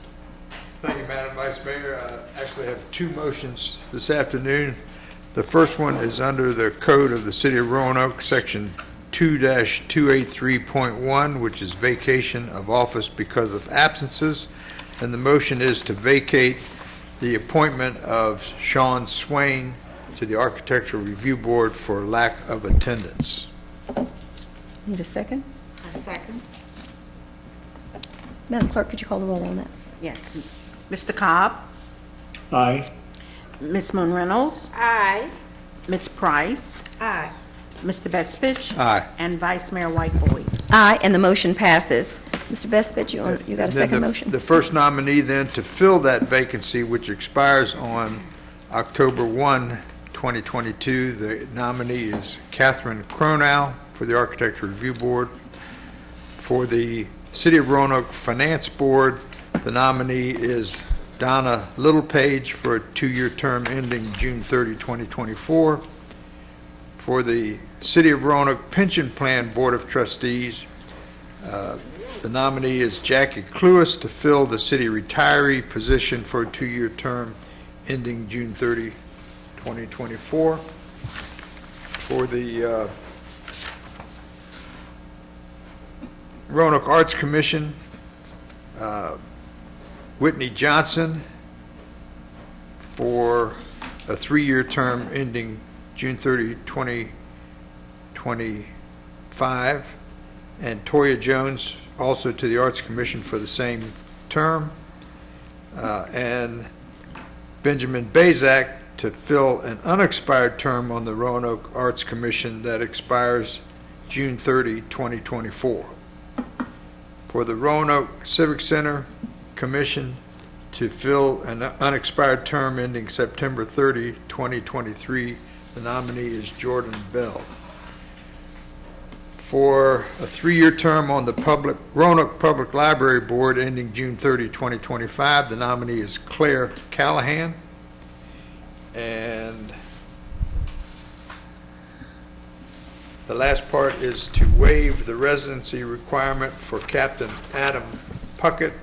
Thank you, Madam Vice Mayor. I actually have 2 motions this afternoon. The first one is under the Code of the City of Roanoke, Section 2-283.1, which is vacation of office because of absences. And the motion is to vacate the appointment of Sean Swain to the Architectural Review Board for lack of attendance. Need a second? A second. Madam Clerk, could you call the roll on that? Yes. Mr. Cobb? Aye. Ms. Moon Reynolds? Aye. Ms. Price? Aye. Mr. Bestfitch? Aye. And Vice Mayor White Boyd? Aye, and the motion passes. Mr. Bestfitch, you got a And then second motion? The first nominee then to fill that vacancy, which expires on October 1, 2022, the nominee is Catherine Cronow for the Architectural Review Board. For the City of Roanoke Finance Board, the nominee is Donna Littlepage for a 2-year term ending June 30, 2024. For the City of Roanoke Pension Plan Board of Trustees, the nominee is Jackie Cluis to fill the city retiree position for a 2-year term ending June 30, 2024. For the Roanoke Arts Commission, Whitney Johnson for a 3-year term ending June 30, 2025, and Toya Jones also to the Arts Commission for the same term, and Benjamin Bazak to fill an unexpired term on the Roanoke Arts Commission that expires June 30, 2024. For the Roanoke Civic Center Commission to fill an unexpired term ending September 30, 2023, the nominee is Jordan Bell. For a 3-year term on the Roanoke Public Library Board ending June 30, 2025, the nominee is Claire Callahan. And the last part is to waive the residency requirement for Captain Adam Puckett,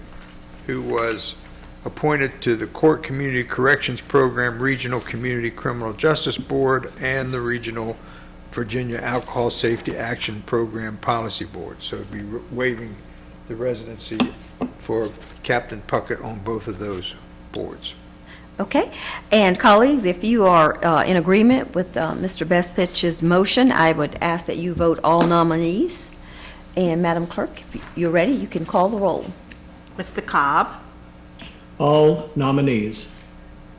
who was appointed to the Court Community Corrections Program Regional Community Criminal Justice Board and the Regional Virginia Alcohol Safety Action Program Policy Board. So it'd be waiving the residency for Captain Puckett on both of those boards. Okay, and colleagues, if you are in agreement with Mr. Bestfitch's motion, I would ask that you vote all nominees. And Madam Clerk, if you're ready, you can call the roll. Mr. Cobb, All nominees.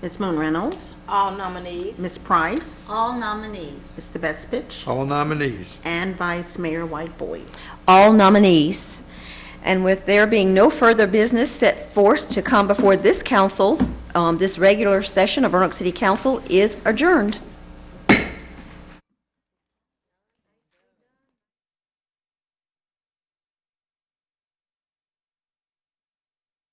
Ms. Moon Reynolds, All nominees. Ms. Price, All nominees. Mr. Bestfitch, All nominees. and Vice Mayor White Boyd. All nominees. And with there being no further business set forth to come before this council, this regular session of Roanoke City Council is adjourned.